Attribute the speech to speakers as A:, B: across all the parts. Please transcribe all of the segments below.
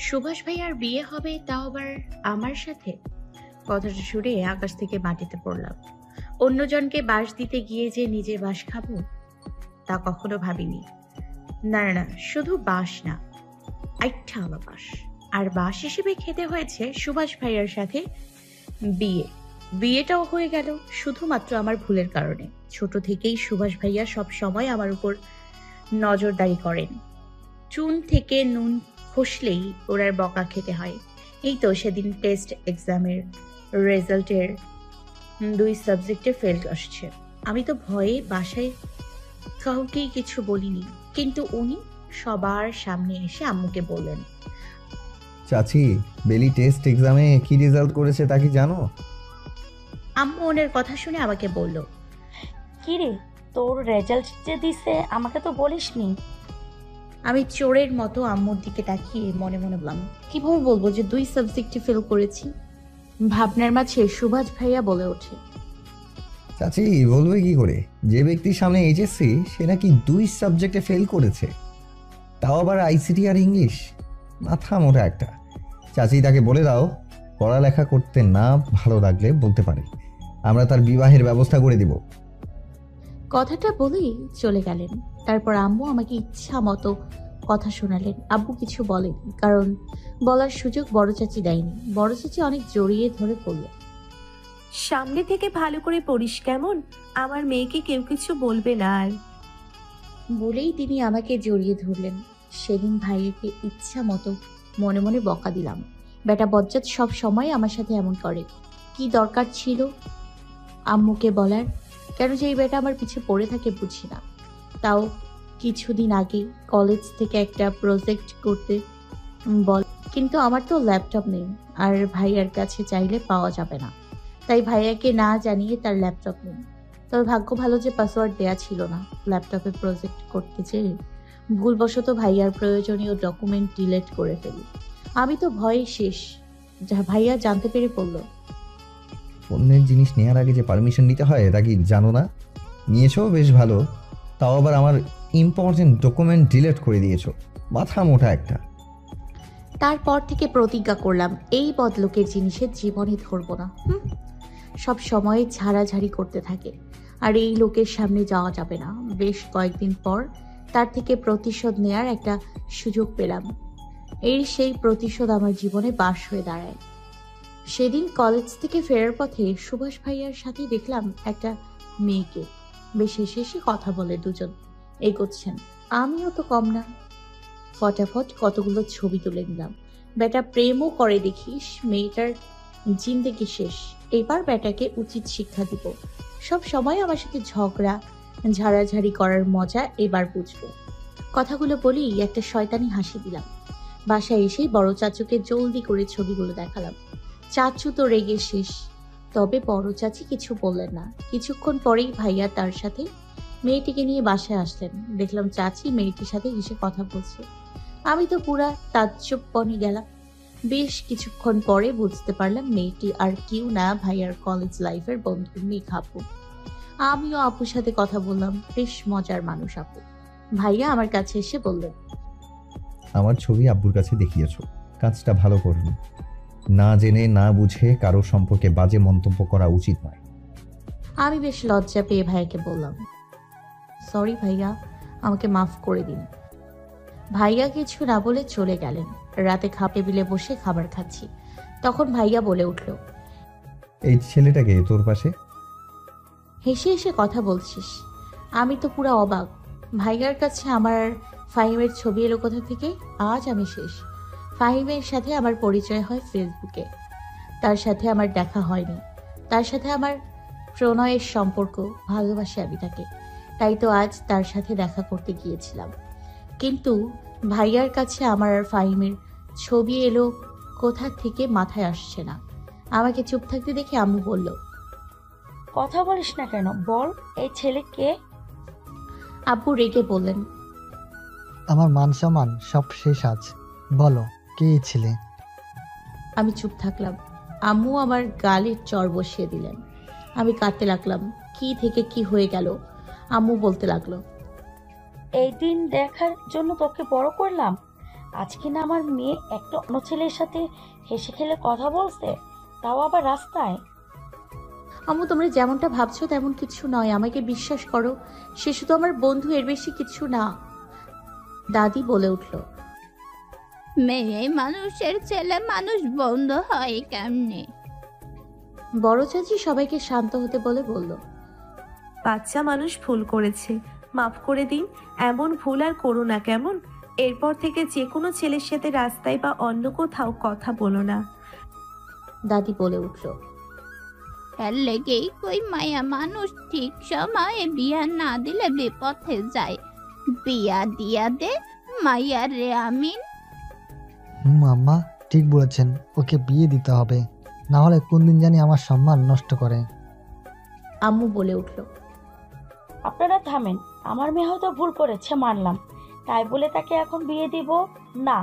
A: সুভাষ ভাইয়ার বিয়ে হবে, তাও আবার আমার সাথে? কথাটা শুনে আকাশ থেকে মাটিতে পড়লাম। অন্যজনকে বাঁশ দিতে গিয়ে যে নিজে বাঁশ খাবো, তা কখনো ভাবিনি। না না না, শুধু বাঁশ না, আইঠা হলো বাঁশ। আর বাঁশ হিসেবে খেতে হয়েছে সুভাষ ভাইয়ার সাথে বিয়ে। বিয়েটাও হয়ে গেল শুধুমাত্র আমার ভুলের কারণে। ছোট থেকেই সুভাষ ভাইয়া সব সময় আমার উপর নজরদারি করেন। চুন থেকে নুন খসলেই ওনার বকা খেতে হয়। এই তো সেদিন টেস্ট এক্সামের রেজাল্টের 2 সাবজেক্টে ফেল আসছে। আমি তো ভয়ে বাসায় কাউকেই কিছু বলিনি, কিন্তু উনি সবার সামনে এসে আম্মুকে বললেন।
B: চাচি, বেলি টেস্ট এক্সামে কি রেজাল্ট করেছে তা কি জানো?
A: আম্মু ওনার কথা শুনে আমাকে বলল,
C: কি রে, তোর রেজাল্ট যে দিছে আমাকে তো বলিসনি।
A: আমি চোরের মতো আম্মুর দিকে তাকিয়ে মনে মনে বললাম, কিভাবে বলবো যে 2 সাবজেক্টে ফেল করেছি? ভাবনার মাঝে সুভাষ ভাইয়া বলে ওঠে,
B: চাচি, বলবে কি করে? যে ব্যক্তির সামনে এইচএসসি, সে নাকি 2 সাবজেক্টে ফেল করেছে, তাও আবার আইসিটি আর ইংলিশ। মাথা মোটা একটা। চাচি, তাকে বলে দাও পড়ালেখা করতে না ভালো লাগলে বলতে পারে, আমরা তার বিবাহের ব্যবস্থা করে দিব।
A: কথাটা বলেই চলে গেলেন। তারপর আম্মু আমাকে ইচ্ছা মতো কথা শোনালেন। আব্বু কিছু বলেনি, কারণ বলার সুযোগ বড় চাচি দেয়নি। বড় চাচি অনেক জড়িয়ে ধরে বলল,
D: সামনে থেকে ভালো করে পড়িস কেমন? আমার মেয়েকে কেউ কিছু বলবে না আর।
A: বলেই তিনি আমাকে জড়িয়ে ধরলেন। সেদিন ভাইয়াকে ইচ্ছা মতো মনে মনে বকা দিলাম। বেটা বজ্জাত সব সময় আমার সাথে এমন করে। কি দরকার ছিল আম্মুকে বলার? কেন যে এই বেটা আমার পিছে পড়ে থাকে বুঝি না। তাও কিছুদিন আগে কলেজ থেকে একটা প্রজেক্ট করতে বল, কিন্তু আমার তো ল্যাপটপ নেই, আর ভাইয়ার কাছে চাইলে পাওয়া যাবে না। তাই ভাইয়াকে না জানিয়ে তার ল্যাপটপ নেই। তবে ভাগ্য ভালো যে পাসওয়ার্ড দেয়া ছিল না। ল্যাপটপে প্রজেক্ট করতে যেয়ে ভুলবশত ভাইয়ার প্রয়োজনীয় ডকুমেন্ট ডিলিট করে ফেলি। আমি তো ভয়ে শেষ। ভাইয়া জানতে পেরে পড়ল।
B: অন্যের জিনিস নেওয়ার আগে যে পারমিশন নিতে হয় তা কি জানো না? নিয়েছো, বেশ ভালো। তাও আবার আমার ইম্পর্টেন্ট ডকুমেন্ট ডিলিট করে দিয়েছো। মাথা মোটা একটা।
A: তারপর থেকে প্রতিজ্ঞা করলাম, এই বদলোকের জিনিসের জীবনে ধরবো না। সব সময় ঝাড়াঝাড়ি করতে থাকে, আর এই লোকের সামনে যাওয়া যাবে না। বেশ কয়েকদিন পর তার থেকে প্রতিশোধ নেয়ার একটা সুযোগ পেলাম। সেই প্রতিশোধ আমার জীবনে বাস হয়ে দাঁড়ায়। সেদিন কলেজ থেকে ফেরার পথে সুভাষ ভাইয়ার সাথে দেখলাম একটা মেয়েকে। বেশ হেসে কথা বলে দুজন এগোচ্ছেন। আমিও তো কম না, ফটাফট কতগুলো ছবি তুলে নিলাম। বেটা প্রেমও করে দেখিস, মেয়েটার জিন্দেগি শেষ। এবার বেটাকে উচিত শিক্ষা দিব। সব সময় আমার সাথে ঝগড়া ঝাড়াঝাড়ি করার মজা এবার বুঝবো। কথাগুলো বলেই একটা শয়তানি হাসি দিলাম। বাসায় এসেই বড় চাচুকে জলদি করে ছবিগুলো দেখালাম। চাচু তো রেগে শেষ, তবে বড় চাচি কিছু বললেন না। কিছুক্ষণ পরেই ভাইয়া তার সাথে মেয়েটিকে নিয়ে বাসায় আসলেন। দেখলাম চাচি মেয়েটির সাথে হেসে কথা বলছে। আমি তো পুরা তাজ্জব বনে গেলাম। বেশ কিছুক্ষণ পরে বুঝতে পারলাম মেয়েটি আর কেউ না, ভাইয়ার কলেজ লাইফের বন্ধু মেঘ আপু। আমিও আপুর সাথে কথা বললাম। বেশ মজার মানুষ আপু। ভাইয়া আমার কাছে এসে বললেন,
B: আমার ছবি আব্বুর কাছে দেখিয়েছো, কাজটা ভালো করনি। না জেনে না বুঝে কারো সম্পর্কে বাজে মন্তব্য করা উচিত নয়।
A: আমি বেশ লজ্জা পেয়ে ভাইয়াকে বললাম, সরি ভাইয়া, আমাকে মাফ করে দিন। ভাইয়া কিছু না বলে চলে গেলেন। রাতে টেবিলে বসে খাবার খাচ্ছি, তখন ভাইয়া বলে উঠল,
B: এই ছেলেটাকে তোর পাশে?
A: হেসে হেসে কথা বলছিস? আমি তো পুরো অবাক। ভাইয়ার কাছে আমার ফাহিমের ছবি এলো কোথা থেকে? আজ আমি শেষ। ফাহিমের সাথে আমার পরিচয় হয় ফেসবুকে। তার সাথে আমার দেখা হয়নি। তার সাথে আমার প্রণয়ের সম্পর্ক, ভালোবাসি আমি তাকে। তাই তো আজ তার সাথে দেখা করতে গিয়েছিলাম। কিন্তু ভাইয়ার কাছে আমার আর ফাহিমের ছবি এলো কোথা থেকে মাথায় আসছে না। আমাকে চুপ থাকতে দেখে আম্মু বলল,
C: কথা বলিস না কেন, বল এই ছেলে কে?
A: আব্বু রেগে বললেন,
E: আমার মান সম্মান সব শেষ আজ, বলো কে এই ছেলে?
A: আমি চুপ থাকলাম। আম্মু আমার গালে চড় বসিয়ে দিলেন। আমি কাঁদতে লাগলাম। কি থেকে কি হয়ে গেল। আম্মু বলতে লাগলো,
C: এই দিন দেখার জন্য তোকে বড় করলাম, আজকে না আমার মেয়ে একটা অন্য ছেলের সাথে হেসে খেলে কথা বলছে, তাও আবার রাস্তায়।
A: আম্মু তোমরা যেমনটা ভাবছো তেমন কিছু নয়, আমাকে বিশ্বাস করো। সে শুধু আমার বন্ধু, এর বেশি কিছু না। দাদি বলে উঠল।
F: মেয়ে মানুষের ছেলে মানুষ বন্ধ হয় কেমনে?
A: বড় চাচি সবাইকে শান্ত হতে বলে বলল।
D: বাচ্চা মানুষ ভুল করেছে, মাফ করে দিন। এমন ভুল আর করো না কেমন? এরপর থেকে যে কোনো ছেলের সাথে রাস্তায় বা অন্য কোথাও কথা বলো না।
A: দাদি বলে উঠল।
F: এর লেগেই কই মায়া মানুষ ঠিক সময়ে বিয়া না দিলে বিপথে যায়। বিয়া দিয়া দে মাইয়া রে আমিন।
E: আম্মা ঠিক বলেছেন, ওকে বিয়ে দিতে হবে, না হলে কোন দিন জানি আমার সম্মান নষ্ট করে।
A: আম্মু বলে উঠল।
C: আপনারা থামেন, আমার মেয়ে হয়তো ভুল করেছে মানলাম, তাই বলে তাকে এখন বিয়ে দিব না।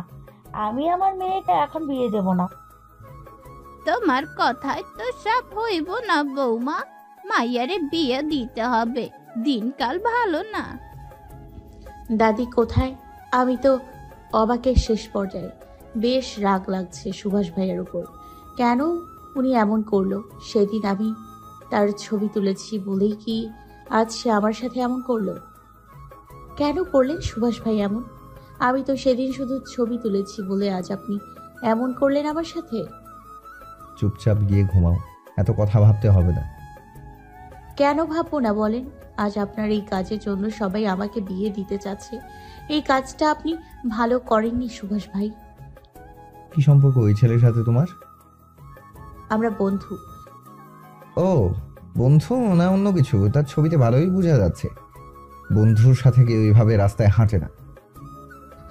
C: আমি আমার মেয়েকে এখন বিয়ে দেব না।
F: তোমার কথায় তো সব হইব না বৌমা, মাইয়ারে বিয়ে দিতে হবে, দিনকাল ভালো না।
A: দাদি কোথায়? আমি তো অবাকের শেষ পর্যায়ে। বেশ রাগ লাগছে সুভাষ ভাইয়ের উপর। কেন উনি এমন করলো? সেদিন আমি তার ছবি তুলেছি বলেই কি আজ সে আমার সাথে এমন করলো? কেন করলেন সুভাষ ভাই এমন? আমি তো সেদিন শুধু ছবি তুলেছি বলে আজ আপনি এমন করলেন আমার সাথে।
B: চুপচাপ গিয়ে ঘুমাও, এত কথা ভাবতে হবে না।
A: কেন ভাববো না বলেন? আজ আপনার এই কাজের জন্য সবাই আমাকে বিয়ে দিতে চাচ্ছে। এই কাজটা আপনি ভালো করেননি সুভাষ ভাই।
B: কি সম্পর্ক ওই ছেলের সাথে তোমার?
A: আমরা বন্ধু।
B: ও বন্ধু না অন্য কিছু? তার ছবিতে ভালোই বোঝা যাচ্ছে। বন্ধুর সাথে কেউ এইভাবে রাস্তায় হাঁটে না।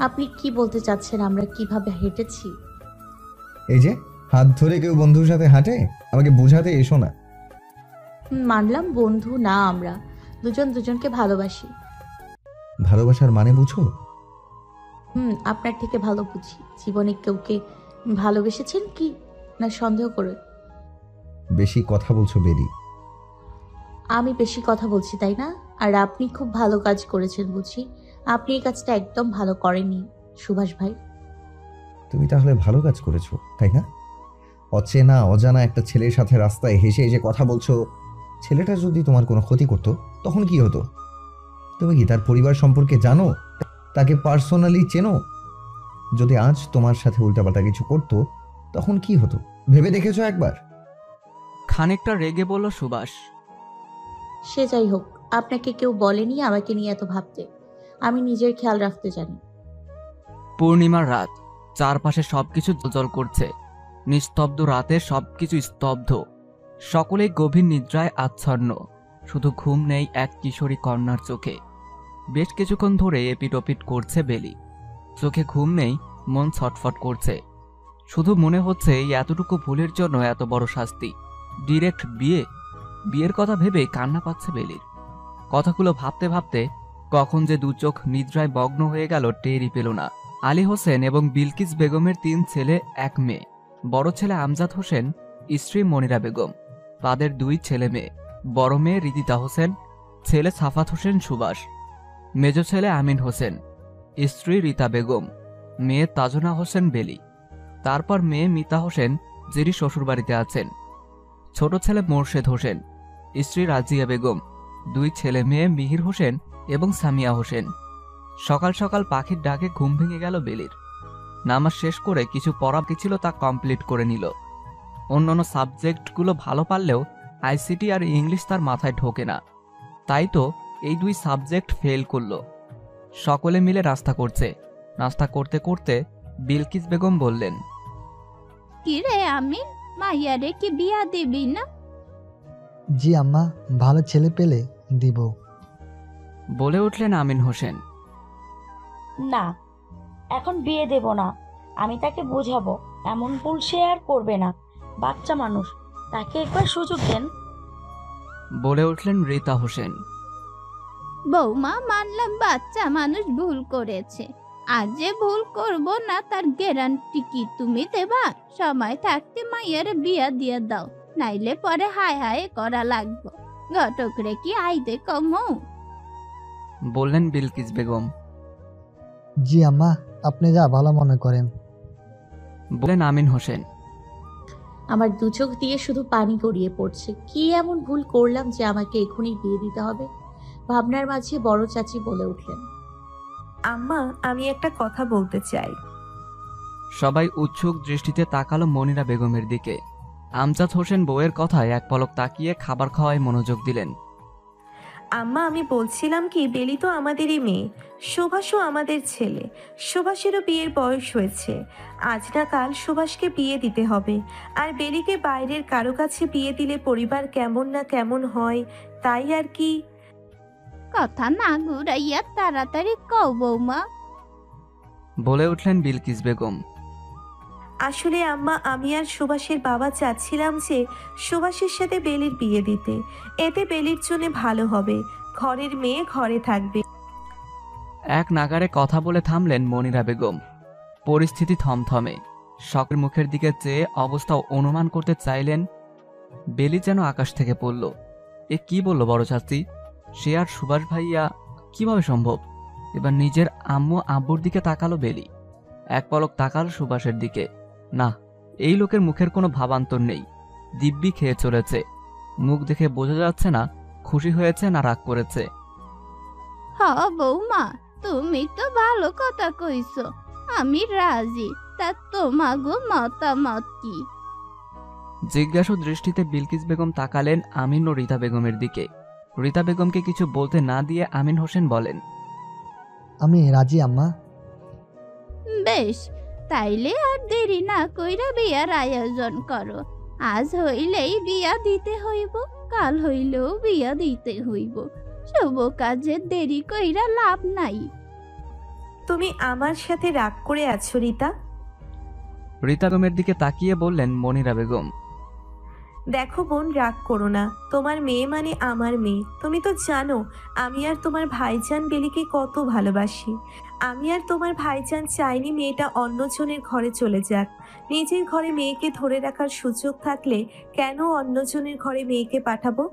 A: আপনি কি বলতে চাচ্ছেন আমরা কিভাবে হেঁটেছি?
B: এই যে হাত ধরে কেউ বন্ধুর সাথে হাঁটে, আমাকে বোঝাতে এসো না।
A: মানলাম বন্ধু না, আমরা দুজন দুজনকে ভালোবাসি।
B: ভালোবাসার মানে বুঝো?
A: আপনার থেকে ভালো বুঝি। জীবনে কেউকে ভালোবেসেছেন কি না সন্দেহ করে?
B: বেশি কথা বলছো বেরি।
A: আমি বেশি কথা বলছি তাই না? আর আপনি খুব ভালো কাজ করেছেন বুঝি। আপনি এই কাজটা একদম ভালো করেননি সুভাষ ভাই।
B: তুমি তাহলে ভালো কাজ করেছো তাই না? অচেনা অজানা একটা ছেলের সাথে রাস্তায় হেসে হেসে কথা বলছো। ছেলেটা যদি তোমার কোনো ক্ষতি করতো তখন কি হতো? তুমি কি তার পরিবার সম্পর্কে জানো? তাকে পার্সোনালি চেনো? যদি আজ তোমার সাথে উল্টাপাল্টা কিছু করতো তখন কি হতো ভেবে দেখেছো একবার?
G: খানিকটা রেগে বলল সুভাষ।
A: সে যাই হোক, আপনাকে কেউ বলেনি আমাকে নিয়ে এত ভাবতে। আমি নিজের খেয়াল রাখতে জানি।
G: পূর্ণিমার রাত, চারপাশে সবকিছু জ্বলজ্বল করছে। নিস্তব্ধ রাতে সবকিছু স্তব্ধ, সকলেই গভীর নিদ্রায় আচ্ছন্ন। শুধু ঘুম নেই এক কিশোরী কন্যার চোখে। বেশ কিছুক্ষণ ধরে এপিট-ওপিট করছে বেলি। চোখে ঘুম নেই, মন ছটফট করছে। শুধু মনে হচ্ছে এই এতটুকু ভুলের জন্য এত বড় শাস্তি। ডিরেক্ট বিয়ে, বিয়ের কথা ভেবে কান্না পাচ্ছে বেলির। কথাগুলো ভাবতে ভাবতে কখন যে দু চোখ নিদ্রায় মগ্ন হয়ে গেল টেরই পেল না। আলী হোসেন এবং বিলকিস বেগমের 3 ছেলে 1 মেয়ে। বড় ছেলে আমজাদ হোসেন, স্ত্রী মনিরা বেগম, তাদের 2 ছেলে মেয়ে। বড় মেয়ে রিদিতা হোসেন, ছেলে সাফাত হোসেন সুভাষ। মেজ ছেলে আমিন হোসেন, স্ত্রী রীতা বেগম, মেয়ে তাজনা হোসেন বেলি। তারপর মেয়ে মিতা হোসেন, যিনি শ্বশুরবাড়িতে আছেন। ছোট ছেলে মোর্শেদ হোসেন, স্ত্রী রাজিয়া বেগম, 2 ছেলে মেয়ে মিহির হোসেন এবং সামিয়া হোসেন। সকাল সকাল পাখির ডাকে ঘুম ভেঙে গেল বেলির। নামাজ শেষ করে কিছু পড়া ছিল তা কমপ্লিট করে নিল। অন্যান্য সাবজেক্টগুলো ভালো পারলেও আইসিটি আর ইংলিশ তার মাথায় ঢোকে না, তাই তো এই 2 সাবজেক্ট ফেল করলো। সকলে মিলে নাস্তা করছে। নাস্তা করতে করতে বিলকিস বেগম বললেন,
F: কিরে আমিন, মাইয়ারে কি বিয়া দিবি না?
E: জি আম্মা, ভালো ছেলে পেলে দিব।
G: বলে উঠলেন আমিন হোসেন।
C: না, এখন বিয়ে দেব না। আমি তাকে বোঝাবো এমন ভুল সে আর করবে না। বাচ্চা মানুষ, তাকে একবার সুযোগ দেন।
G: বলে উঠলেন রীতা হোসেন।
F: বৌমা মানলাম বাচ্চা মানুষ ভুল করেছে, আজ যে ভুল করব না তার গ্যারান্টি কি তুমি দেবা? সময় থাকতে মাইয়ারে বিয়া দিয়ে দাও, নাইলে পরে হায় হায় করা লাগবে। ঘটকরে কি আইতে কমো?
G: বললেন বিলকিস বেগম।
E: জি আম্মা, আপনি যা ভালো মনে করেন।
G: বলেন আমিন হোসেন।
A: আমার দু চোখ দিয়ে শুধু পানি গড়িয়ে পড়ছে। কি এমন ভুল করলাম যে আমাকে এখনই বিয়ে দিতে হবে? ভাবনার মাঝে বড় চাচি বলে উঠলেন,
D: আম্মা, আমি একটা কথা বলতে চাই।
G: সবাই উৎসুক দৃষ্টিতে তাকালো মনিরা বেগমের দিকে। আমজাদ হোসেন বউয়ের কথায় এক পলক তাকিয়ে খাবার খাওয়ায় মনোযোগ দিলেন।
D: আম্মা, আমি বলছিলাম কি, বেলি তো আমাদেরই মেয়ে, সুভাষও আমাদের ছেলে। সুভাষেরও বিয়ের বয়স হয়েছে। আজ না কাল সুভাষকে বিয়ে দিতে হবে। আর বেলিকে বাইরের কারো কাছে বিয়ে দিলে পরিবার কেমন না কেমন হয়, তাই আর কি।
F: কথা না ঘুরাইয়া তাড়াতাড়ি কও বৌমা।
G: বলে উঠলেন বিলকিস বেগম।
D: আসলে আম্মা, আমি আর সুভাষের বাবা চাচ্ছিলাম যে সুভাষের সাথে বেলির বিয়ে দিতে। এতে বেলির জন্য ভালো হবে, ঘরের মেয়ে ঘরে থাকবে।
G: এক নাগারে কথা বলে থামলেন মনিরা বেগম। পরিস্থিতি থমথমে। শখের মুখের দিকে চেয়ে অবস্থা অনুমান করতে চাইলেন। বেলি যেন আকাশ থেকে পড়ল। এ কি বলল বড় চাচি? সে আর সুভাষ ভাইয়া কিভাবে সম্ভব? এবার নিজের আম্মু আব্বুর দিকে তাকালো বেলি। এক পলক তাকালো সুভাষের দিকে। না, এই লোকের মুখের কোনো ভাবান্তর নেই। দিব্যি খেয়ে চলেছে। মুখ দেখে বোঝা যাচ্ছে না খুশি হয়েছে না রাগ করেছে।
F: হ বৌমা, তুমি তো ভালো কথা কইছো, আমি রাজি। তা তোমাগো মতামত কি?
G: জিজ্ঞাসু দৃষ্টিতে বিলকিস বেগম তাকালেন আমিন ও রীতা বেগমের দিকে। রীতা বেগমকে কিছু বলতে না দিয়ে আমিন হোসেন বলেন,
E: আমি রাজি আম্মা।
F: বেশ, তাইলে আর দেরি না কইরা বিয়ার আয়োজন করো। আজ হইলেই বিয়া দিতে হইব, কাল হইলেও বিয়া দিতে হইব। শুভ কাজে দেরি কইরা লাভ নাই।
D: তুমি আমার সাথে রাগ করে আছো রীতা?
G: রীতা বেগমের দিকে তাকিয়ে বললেন মনিরা বেগম।
D: দেখো বোন, রাগ করো না। তোমার মেয়ে মানে আমার মেয়ে। তুমি তো জানো আমি আর তোমার ভাইজান বেলিকে কত ভালোবাসি। আমি আর তোমার ভাইজান চাইনি মেয়েটা অন্যজনের ঘরে চলে যাক। নিজের ঘরে মেয়েকে ধরে রাখার সুযোগ থাকলে কেন অন্যজনের ঘরে মেয়েকে পাঠাবো?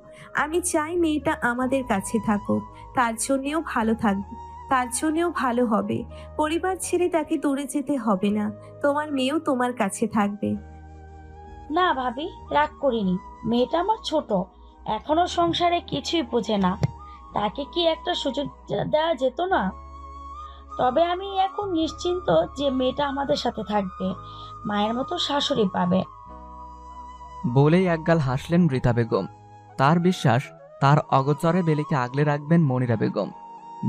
D: আমি চাই মেয়েটা আমাদের কাছে থাকুক, তার জন্যেও ভালো থাকবে, তার জন্যেও ভালো হবে। পরিবার ছেড়ে তাকে দূরে যেতে হবে না। তোমার মেয়েও তোমার কাছে থাকবে।
C: না ভাবি, রাগ করিনি। মেয়েটা আমার ছোট, এখনো সংসারে কিছুই বোঝে না। তাকে কি একটা সুযোগ দেওয়া যেত না? তবে আমি এখন নিশ্চিন্ত যে মেয়েটা আমাদের সাথে থাকবে, মায়ের মতো শাশুড়ি পাবে।
G: বলেই একগাল হাসলেন রীতা বেগম। তার বিশ্বাস তার অগোচরে বেলিকে আগলে রাখবেন মনিরা বেগম।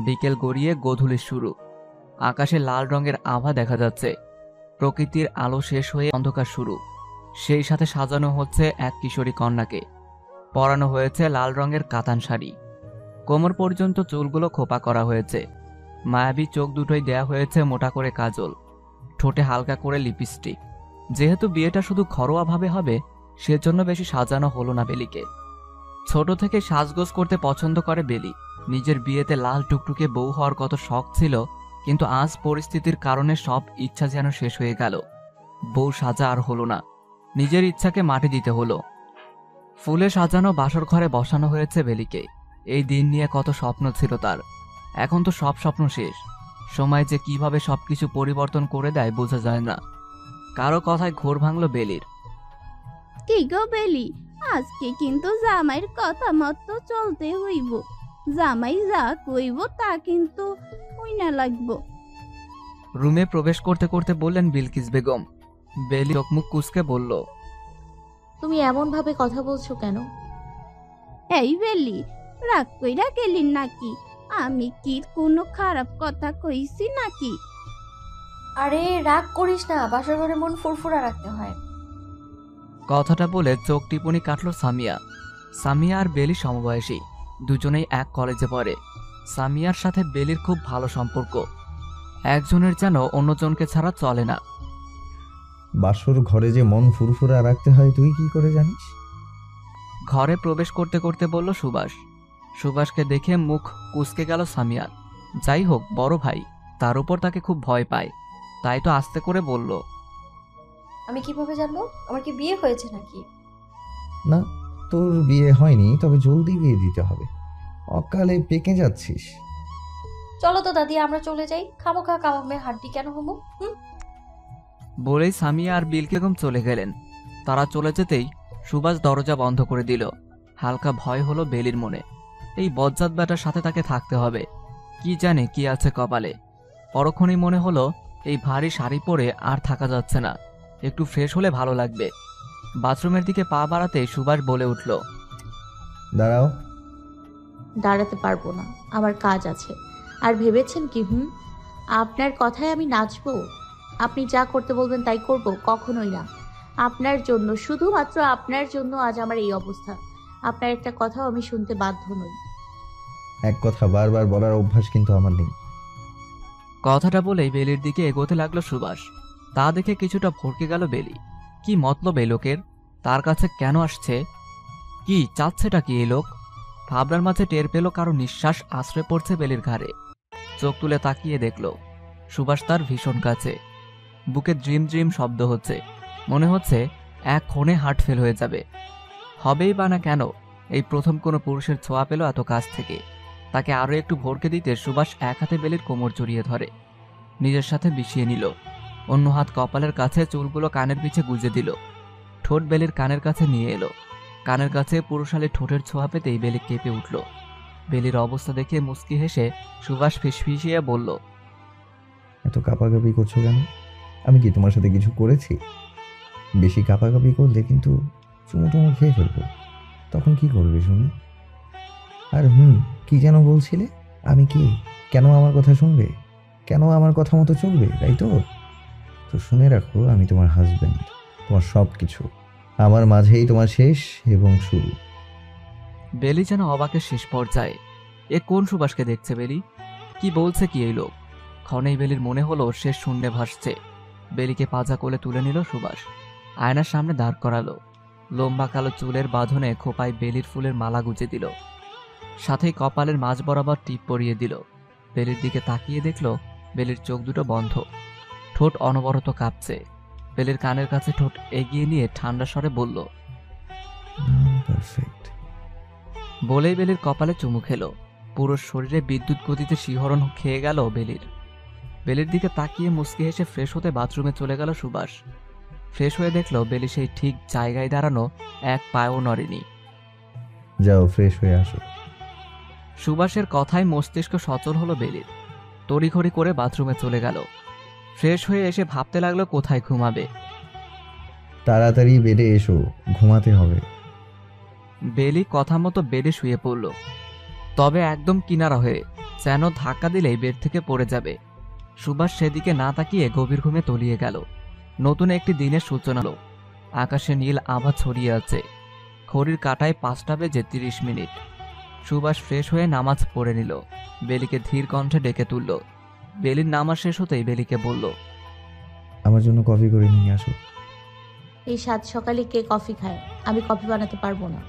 G: বিকেল গড়িয়ে গোধূলি শুরু। আকাশে লাল রঙের আভা দেখা যাচ্ছে। প্রকৃতির আলো শেষ হয়ে অন্ধকার শুরু। সেই সাথে সাজানো হচ্ছে এক কিশোরী কন্যাকে। পরানো হয়েছে লাল রঙের কাতান শাড়ি। কোমর পর্যন্ত চুলগুলো খোপা করা হয়েছে। মায়াবী চোখ দুটোই দেয়া হয়েছে মোটা করে কাজল, ঠোঁটে হালকা করে লিপস্টিক। যেহেতু বিয়েটা শুধু ঘরোয়াভাবে হবে, সেজন্য বেশি সাজানো হলো না বেলিকে। ছোট থেকে সাজগোজ করতে পছন্দ করে বেলি। নিজের বিয়েতে লাল টুকটুকে বউ হওয়ার কত শখ ছিল, কিন্তু আজ পরিস্থিতির কারণে সব ইচ্ছা যেন শেষ হয়ে গেল। বউ সাজা আর হলো না, নিজের ইচ্ছাকে মাটি দিতে হলো। ফুলে সাজানো বাসর ঘরে বসানো হয়েছে বেলিকে। এই দিন নিয়ে কত স্বপ্ন ছিল তার। এখন তো সব স্বপ্ন শেষ। সময় যে কিভাবে সবকিছু পরিবর্তন করে দেয় বোঝা যায় না। কারো কথায় ঘোর ভাঙল বেলির।
F: কি গো বেলি, আজকে কিন্তু জামাইয়ের কথা মতো চলতে হইব। জামাই যা কইব তা কিন্তু হইনা লাগবো।
G: রুমে প্রবেশ করতে করতে বললেন বিলকিস বেগম। বেলি চোখমুখ কুঁচকে বলল,
A: তুমি এমন ভাবে কথা বলছো কেন?
F: এই বেলি, রাগ কইরা গেলি নাকি? আমি কি কোনো খারাপ কথা কইছি নাকি?
H: আরে রাগ করিস না, বাসর ঘরে মন ফুরফুরা রাখতে হয়।
G: কথাটা বলে চোখ টিপুনি কাটল সামিয়া। সামিয়া আর বেলি সমবয়সী, দুজনেই এক কলেজে পড়ে। সামিয়ার সাথে বেলির খুব ভালো সম্পর্ক। একজনের যেন অন্যজনকে ছাড়া চলে না।
B: বাসর ঘরে যে মন ফুরফুরা রাখতে হয় তুই কি করে জানিস?
G: ঘরে প্রবেশ করতে করতে বলল সুভাষ। সুভাষকে দেখে মুখ কুঁচকে গেল সামিয়ার। যাই হোক, বড় ভাই, তার উপর তাকে খুব ভয় পায়, তাই তো আস্তে করে বলল,
H: আমি কিভাবে জানবো? আমার কি বিয়ে হয়েছে নাকি?
B: না, তোর বিয়ে হয়নি, তবে জলদি বিয়ে দিতে হবে। অকালে পেকে যাচ্ছিস।
H: চলো তো দাদি, আমরা চলে যাই। খামোখা কামামে হাড্ডি কেন হমু?
G: বলেই সামিয়া আর বিলকিস বেগম চলে গেলেন। তারা চলে যেতেই সুভাষ দরজা বন্ধ করে দিল। হালকা ভয় হলো বেলির মনে। এই বজ্জাত ব্যাটার সাথে তাকে থাকতে হবে। কি জানে কি আছে কপালে। পরক্ষণেই মনে হলো এই ভারী শাড়ি পরে আর থাকা যাচ্ছে না, একটু ফ্রেশ হলে ভালো লাগবে। বাথরুমের দিকে পা বাড়াতেই সুভাষ বলে উঠল,
B: দাঁড়াও।
A: দাঁড়াতে পারবো না, আমার কাজ আছে। আর ভেবেছেন কি আপনার কথায় আমি নাচবো? আপনি যা করতে বলবেন তাই করব? কখনোই না। আপনার জন্য, শুধুমাত্র আপনার জন্য আজ আমার এই অবস্থা। আপনার একটা কথাও আমি শুনতে বাধ্য নই।
B: এক কথা বারবার বলার অভ্যাস কিন্তু আমার নেই।
G: কথাটা বলেই বেলির দিকে এগোতে লাগলো সুভাষ। তা দেখে কিছুটা ভড়কে গেল বেলি। কি মতলব এই লোকের? তার কাছে কেন আসছে? কি চাচ্ছেটা কি এই লোক? ভাবনার মাঝে টের পেল কারো নিঃশ্বাস আশ্রে পড়ছে বেলির ঘাড়ে। চোখ তুলে তাকিয়ে দেখল সুভাষ তার ভীষণ কাছে। বুকে ড্রিম ড্রিম শব্দ হচ্ছে। মনে হচ্ছে এক ক্ষণে হার্ট ফেল হয়ে যাবে। হবেই বা না কেন, এই প্রথম কোনো পুরুষের ছোঁয়া পেল এত কাছ থেকে। তাকে আরও একটু ভড়কে দিতে সুভাষ এক হাতে বেলির কোমর জড়িয়ে ধরে, নিজের সাথে মিশিয়ে নিল। অন্য হাত কপালের কাছে, চুলগুলো কানের পিছে গুজে দিল। ঠোঁট বেলির কানের কাছে নিয়ে এলো। কানের কাছে পুরুষালী ঠোঁটের ছোঁয়া পেতেই বেলি কেঁপে উঠল। বেলির অবস্থা দেখে মুচকি হেসে সুভাষ ফিসফিসিয়ে বলল,
B: এত কাঁপাকাঁপি করছো কেন? আমি কি তোমার সাথে কিছু করেছি? বেশি কাঁপাকাঁপি করলে কিন্তু চুমু টুমু খেয়ে ফেলবো। তখন কি করবে শুনি? আর কি যেন বলছিলে? আমি কি? কেন আমার কথা শুনবে? কেন আমার কথা মতো চলবে, তাই তো? তো শুনে রাখো, আমি তোমার হাজব্যান্ড, তোমার সব কিছু। আমার মাঝেই তোমার শেষ এবং শুরু।
G: বেলি যেন অবাকের শেষ পর্যায়ে। এ কোন সুভাষকে দেখছে বেলি? কি বলছে কি এই লোক? ক্ষণেই বেলির মনে হলো সে শূন্যে ভাসছে। বেলিকে পাজা কোলে তুলে নিল সুভাষ। আয়নার সামনে দাঁড় করালো। লম্বা কালো চুলের বাঁধনে খোপায় বেলির ফুলের মালা গুজে দিল। সাথেই কপালের মাঝ বরাবর টিপ পরিয়ে দিল। বেলির দিকে তাকিয়ে দেখল বেলির চোখ দুটো বন্ধ, ঠোঁট অনবরত কাঁপছে। বেলির কানের কাছে ঠোঁট এগিয়ে নিয়ে ঠান্ডা স্বরে বলল,
B: পারফেক্ট।
G: বলেই বেলির কপালে চুমু খেলো। পুরো শরীরে বিদ্যুৎ গতিতে শিহরণ খেয়ে গেল বেলির। বেলির দিকে তাকিয়ে মুচকি হেসে ফ্রেশ হতে বাথরুমে চলে গেল সুভাষ। ফ্রেশ হয়ে দেখল বেলি সেই ঠিক জায়গায় দাঁড়ানো, এক পায়েও নড়েনি।
B: যাও ফ্রেশ হয়ে আসো।
G: সুভাষের কথায় মস্তিষ্ক সচল হলো বেলির। তড়িঘড়ি করে বাথরুমে চলে গেল। ফ্রেশ হয়ে এসে ভাবতে লাগলো কোথায় ঘুমাবে।
B: তাড়াতাড়ি বেডে এসো, ঘুমাতে হবে।
G: বেলি কথা মতো বেডে শুয়ে পড়ল, তবে একদম কিনারা হয়ে, যেন ধাক্কা দিলেই বেড থেকে পড়ে যাবে। সুভাষ সেদিকে না তাকিয়ে গভীর ঘুমে তলিয়ে গেল। নতুন একটি দিনের সূচনা হলো। আকাশে নীল আভা ছড়িয়ে আছে। ঘড়ির কাঁটায় 5:30। সুভাষ ফ্রেশ হয়ে নামাজ পড়ে নিল। বেলিকে ধীর কণ্ঠে ডেকে তুলল। বেলির নামাজ শেষ হতেই বেলিকে বলল,
B: আমার জন্য কফি করে নিয়ে আসো।
A: এই সাত সকালে কে কফি খায়? আমি কফি বানাতে পারবো না।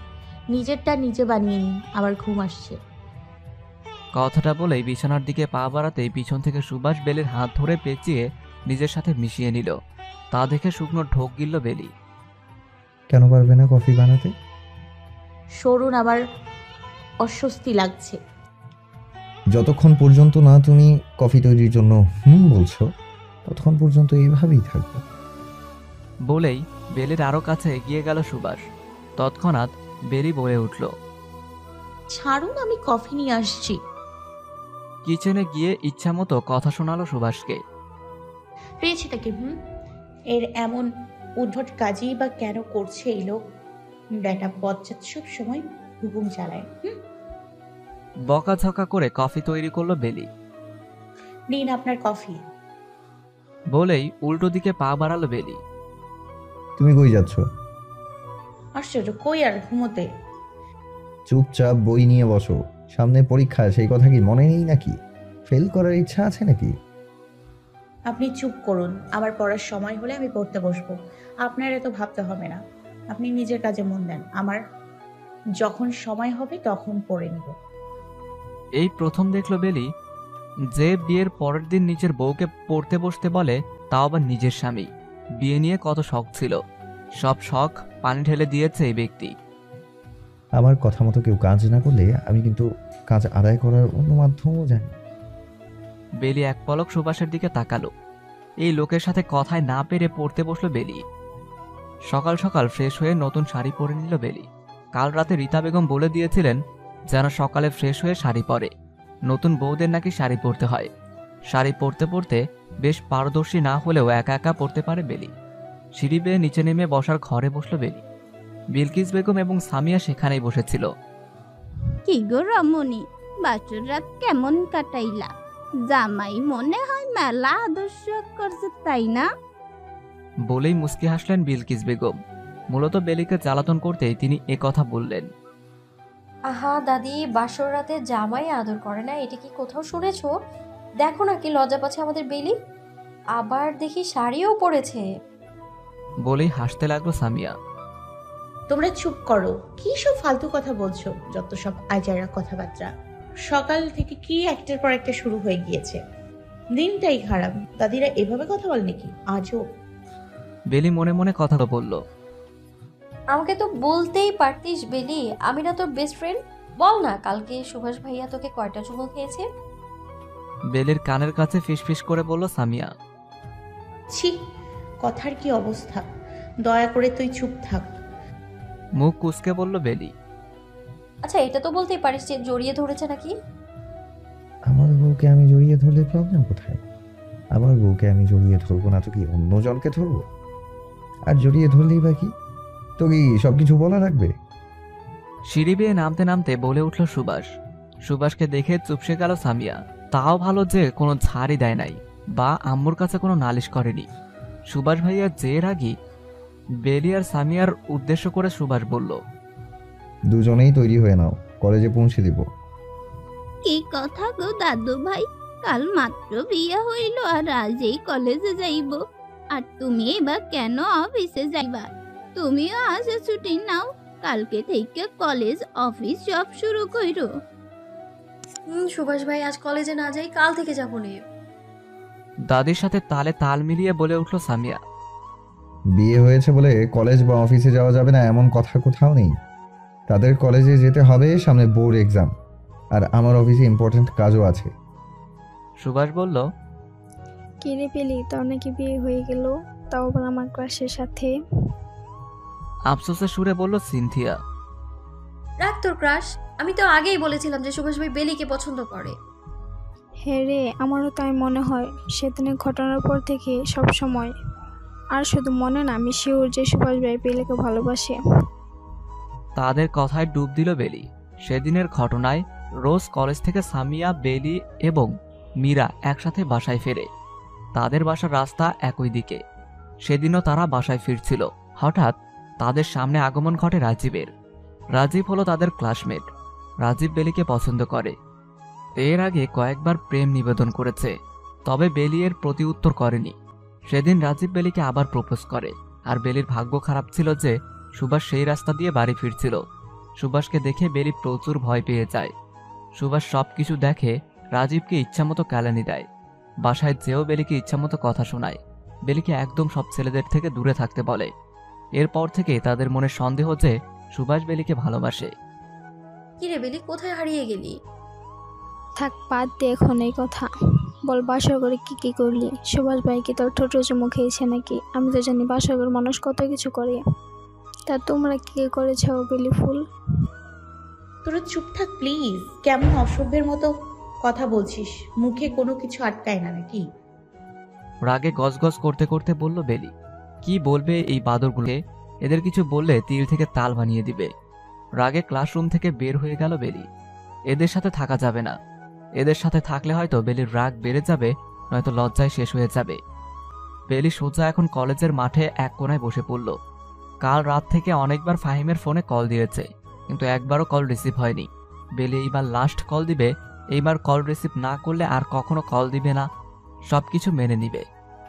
A: নিজেরটা নিজে বানিয়ে নিন, আমার ঘুম আসছে।
G: কথাটা বলেই বিছানার দিকে পা বাড়াতেই পিছন থেকে সুভাষ বেলির হাত ধরে পেঁচিয়ে নিজের সাথে মিশিয়ে নিল। তা দেখে শুকনো ঢোক গিলল বেলি।
B: কেন পারবে না কফি বানাতে?
A: সরুন, আমার অস্বস্তি লাগছে।
B: যতক্ষণ পর্যন্ত না তুমি কফি তৈরির জন্য বলছো, ততক্ষণ পর্যন্ত এইভাবেই থাকবে।
G: বলেই বেলির আরো কাছে এগিয়ে গেল সুভাষ। তৎক্ষণাৎ বেলি বলে উঠল,
A: ছাড়ুন, আমি কফি নিয়ে আসছি।
G: কিচেনে গিয়ে ইচ্ছামতো কথা শোনালো সুভাষকে।
A: পেয়েছি তাকে। এর এমন উদ্ভট কাজই বা কেন করছে এই লোক? বেটা বজ্জাত, সব সময় হুকুম চালায়।
G: বকাঝকা করে কফি তৈরি করলো বেলি।
A: নিন আপনার কফি।
G: বলেই উল্টো দিকে পা বাড়ালো বেলি।
B: তুমি কই যাচ্ছ?
A: আশ্চর্য, কই আর ঘুমোতে।
B: চুপচাপ বই নিয়ে বসো, সামনে পরীক্ষা, সেই কথা কি মনে নেই নাকি? ফেল করার ইচ্ছা আছে নাকি?
A: আপনি চুপ করুন, আমার পড়ার সময় হলে আমি পড়তে বসবো। আপনার এত ভাবতে হবে না, আপনি নিজের কাজে মন দেন। আমার যখন সময় হবে তখন পড়ে নিব।
G: এই প্রথম দেখলো বেলি যে বিয়ের পরের দিন নিজের বউকে পড়তে বসতে বলে, তাও আবার নিজের স্বামী। বিয়ে নিয়ে কত শখ ছিল, সব শখ পানি ঢেলে দিয়েছে এই ব্যক্তি।
B: আমার কথা মতো কেউ কাজ না করলে আমি কিন্তু কাজ আদায় করার অন্য মাধ্যমও জানি।
G: বেলি এক পলক সুভাষের দিকে তাকালো। এই লোকের সাথে কথায় না পেরে পড়তে বসলো বেলি। সকাল সকাল ফ্রেশ হয়ে নতুন শাড়ি পরে নিল বেলি। কাল রাতে রীতা বেগম বলে দিয়েছিলেন যেন সকালে ফ্রেশ হয়ে শাড়ি পরে। নতুন বউদের নাকি শাড়ি পরতে হয়। শাড়ি পরতে পরতে বেশ পারদর্শী না হলেও একা একা পড়তে পারে বেলি। সিঁড়ি বেয়ে নিচে নেমে বসার ঘরে বসলো বেলি। বিলকিস বেগম এবং সামিয়া সেখানেই বসেছিল।
F: কি গো রমণী, বাছুর রাত কেমন কাটাইলা? জামাই মনে হয় মেলা আদর্শ করছে, তাই না?
G: বলেই মুস্কি হাসলেন বিলকিস বেগম। মূলত বেলিকে জ্বালাতন করতেই তিনি কথা বললেন।
H: আহা দাদি, বাসর রাতে জামাই আদর করে না, এটা কি কোথাও শুনেছো? দেখো না কি লজ্জা পাচ্ছে আমাদের বেলি, আবার দেখি শাড়িও পরেছে।
G: বলেই হাসতে লাগলো সামিয়া।
A: তোমরা চুপ করো, কি সব ফালতু কথা বলছো? যত সব আজাইরা কথাবার্তা। সকাল থেকে কি একটার পর একটা শুরু হয়ে গিয়েছে, দিনটাই খারাপ। দাদিরা এভাবে কথা বল নাকি? আজও
G: বেলি মনে মনে কথা বলল।
H: আমাকে তো বলতেই পারতিস বেলি, আমি না তোর বেস্ট ফ্রেন্ড? বল না, কালকে সুভাষ ভাইয়া তোকে কয়টা চুমু খেয়েছে?
G: বেলির কানের কাছে ফিসফিস করে বলল সামিয়া।
A: ছি, কথার কি অবস্থা! দয়া করে তুই চুপ থাক।
G: মুখ কুঁচকে বলল বেলি।
H: আচ্ছা, এটা তো বলতেই পারিস যে জড়িয়ে ধরেছে নাকি?
B: আমার বউকে আমি জড়িয়ে ধরলে প্রবলেম কোথায়? আমার বউকে আমি জড়িয়ে ধরবো না তো কি অন্য জনকে ধরবো? আর জড়িয়ে ধরলেই বা কি? তো কি সবকিছু বলা লাগবে?
G: সিঁড়ি বেয়ে নামতে নামতে বলে উঠল সুভাষ। সুভাষকে দেখে চুপসে গেল সামিয়া। তাও ভালো যে কোনো ছাড়ই দেয় নাই বা আম্মুর কাছে কোনো নালিশ করেনি। সুভাষ ভাইয়া যে রাগী। বেলি আর সামিয়ার উদ্দেশ্য করে সুভাষ বলল,
B: দুজনেই তৈরি হয়ে নাও, কলেজে পৌঁছে দিব।
F: কি কথা গো দাদু ভাই, কাল মাত্র বিয়ে হইল আর আজই কলেজে যাইব। আর তুমি এবার কেন অফিসে যাইবা? তুমিও আজ ছুটি নাও, কালকে থেকে কলেজ অফিস সব শুরু কইরো।
H: সুভাষ ভাই আজ কলেজে না যাই, কাল থেকে যাবো নে।
G: দাদির সাথে তালে তাল মিলিয়ে বলে উঠল সামিয়া।
B: বিয়ে হয়েছে বলে কলেজ বা অফিসে যাওয়া যাবে না এমন কথা কোথাও নেই। তাদের কলেজে যেতে হবে, সামনে বোর্ড এক্সাম, আর আমার অফিসে ইম্পর্টেন্ট কাজও আছে।
G: সুভাষ বলল,
I: কিরে পেলি, তোর নাকি বিয়ে হয়ে গেল, তাও আবার আমার ক্লাসের সাথে।
G: আফসোসের সুরে বলল সিনথিয়া।
H: রাখ তোর ক্রাশ, আমি তো আগেই বলেছিলাম যে সুভাষ ভাই বেলিকে পছন্দ করে।
I: হ্যাঁ রে, আমারও তাই মনে হয়। সেদিনের ঘটনার পর থেকে সব সময়, আর শুধু মনে না, আমি শিওর যে সুভাষ ভাই বেলিকে ভালোবাসে।
G: তাদের কথায় ডুব দিল বেলি। সেদিনের ঘটনায় রোজ কলেজ থেকে সামিয়া, বেলি এবং মীরা একসাথে বাসায় ফেরে। তাদের বাসার রাস্তা একই দিকে। সেদিনও তারা বাসায় ফিরছিল। হঠাৎ তাদের সামনে আগমন ঘটে রাজীবের। রাজীব হলো তাদের ক্লাসমেট। রাজীব বেলিকে পছন্দ করে। এর আগে কয়েকবার প্রেম নিবেদন করেছে, তবে বেলি এর প্রতি উত্তর করেনি। সেদিন রাজীব বেলিকে আবার প্রপোজ করে। আর বেলির ভাগ্য খারাপ ছিল যে সুভাষ সেই রাস্তা দিয়ে বাড়ি ফিরছিল। সুভাষকে দেখে বেলি প্রচুর ভয় পেয়ে যায়। সুভাষ সবকিছু দেখে, রাজীবকে ইচ্ছামতো কেলানি দেয়। বাসায় যেও বেলিকে ইচ্ছামতো কথা শোনায়। বেলিকে একদম সব ছেলেদের থেকে দূরে থাকতে বলে। এরপর থেকে তাদের মনে সন্দেহ যে সুভাষ বেলিকে ভালোবাসে।
H: কিরে বেলি, কোথায় হারিয়ে গেলি?
I: থাক, বাদ দে এখন এই কথা। বল, বাসর করে কি কি করলি? সুভাষ ভাই কি তোর ঠোঁট চুমু খেয়েছে নাকি? আমি তো জানি বাসর করে মানুষ কত কিছু করে, তা তোমরা কি কি করেছ বেলি ফুল?
A: তোরা চুপ থাক প্লিজ। কেমন অসভ্যের মতো কথা বলছিস, মুখে কোনো কিছু আটকায় না নাকি?
G: রাগে গজগজ করতে করতে বলল বেলি। কি বলবে এই বাদরগুলোকে? এদের কিছু বললে তিল থেকে তাল বানিয়ে দিবে। রাগে ক্লাসরুম থেকে বের হয়ে গেল বেলি। এদের সাথে থাকা যাবে না। এদের সাথে থাকলে হয়তো বেলির রাগ বেড়ে যাবে, নয়তো লজ্জায় শেষ হয়ে যাবে। বেলি সোজা এখন কলেজের মাঠে এক কোণায় বসে পড়ল। কাল রাত থেকে অনেকবার ফাহিমের ফোনে কল দিয়েছে, কিন্তু একবারও কল রিসিভ হয়নি। বেলি এইবার লাস্ট কল দিবে। এইবার কল রিসিভ না করলে আর কখনো কল দিবে না। সবকিছু মেনে নিবে।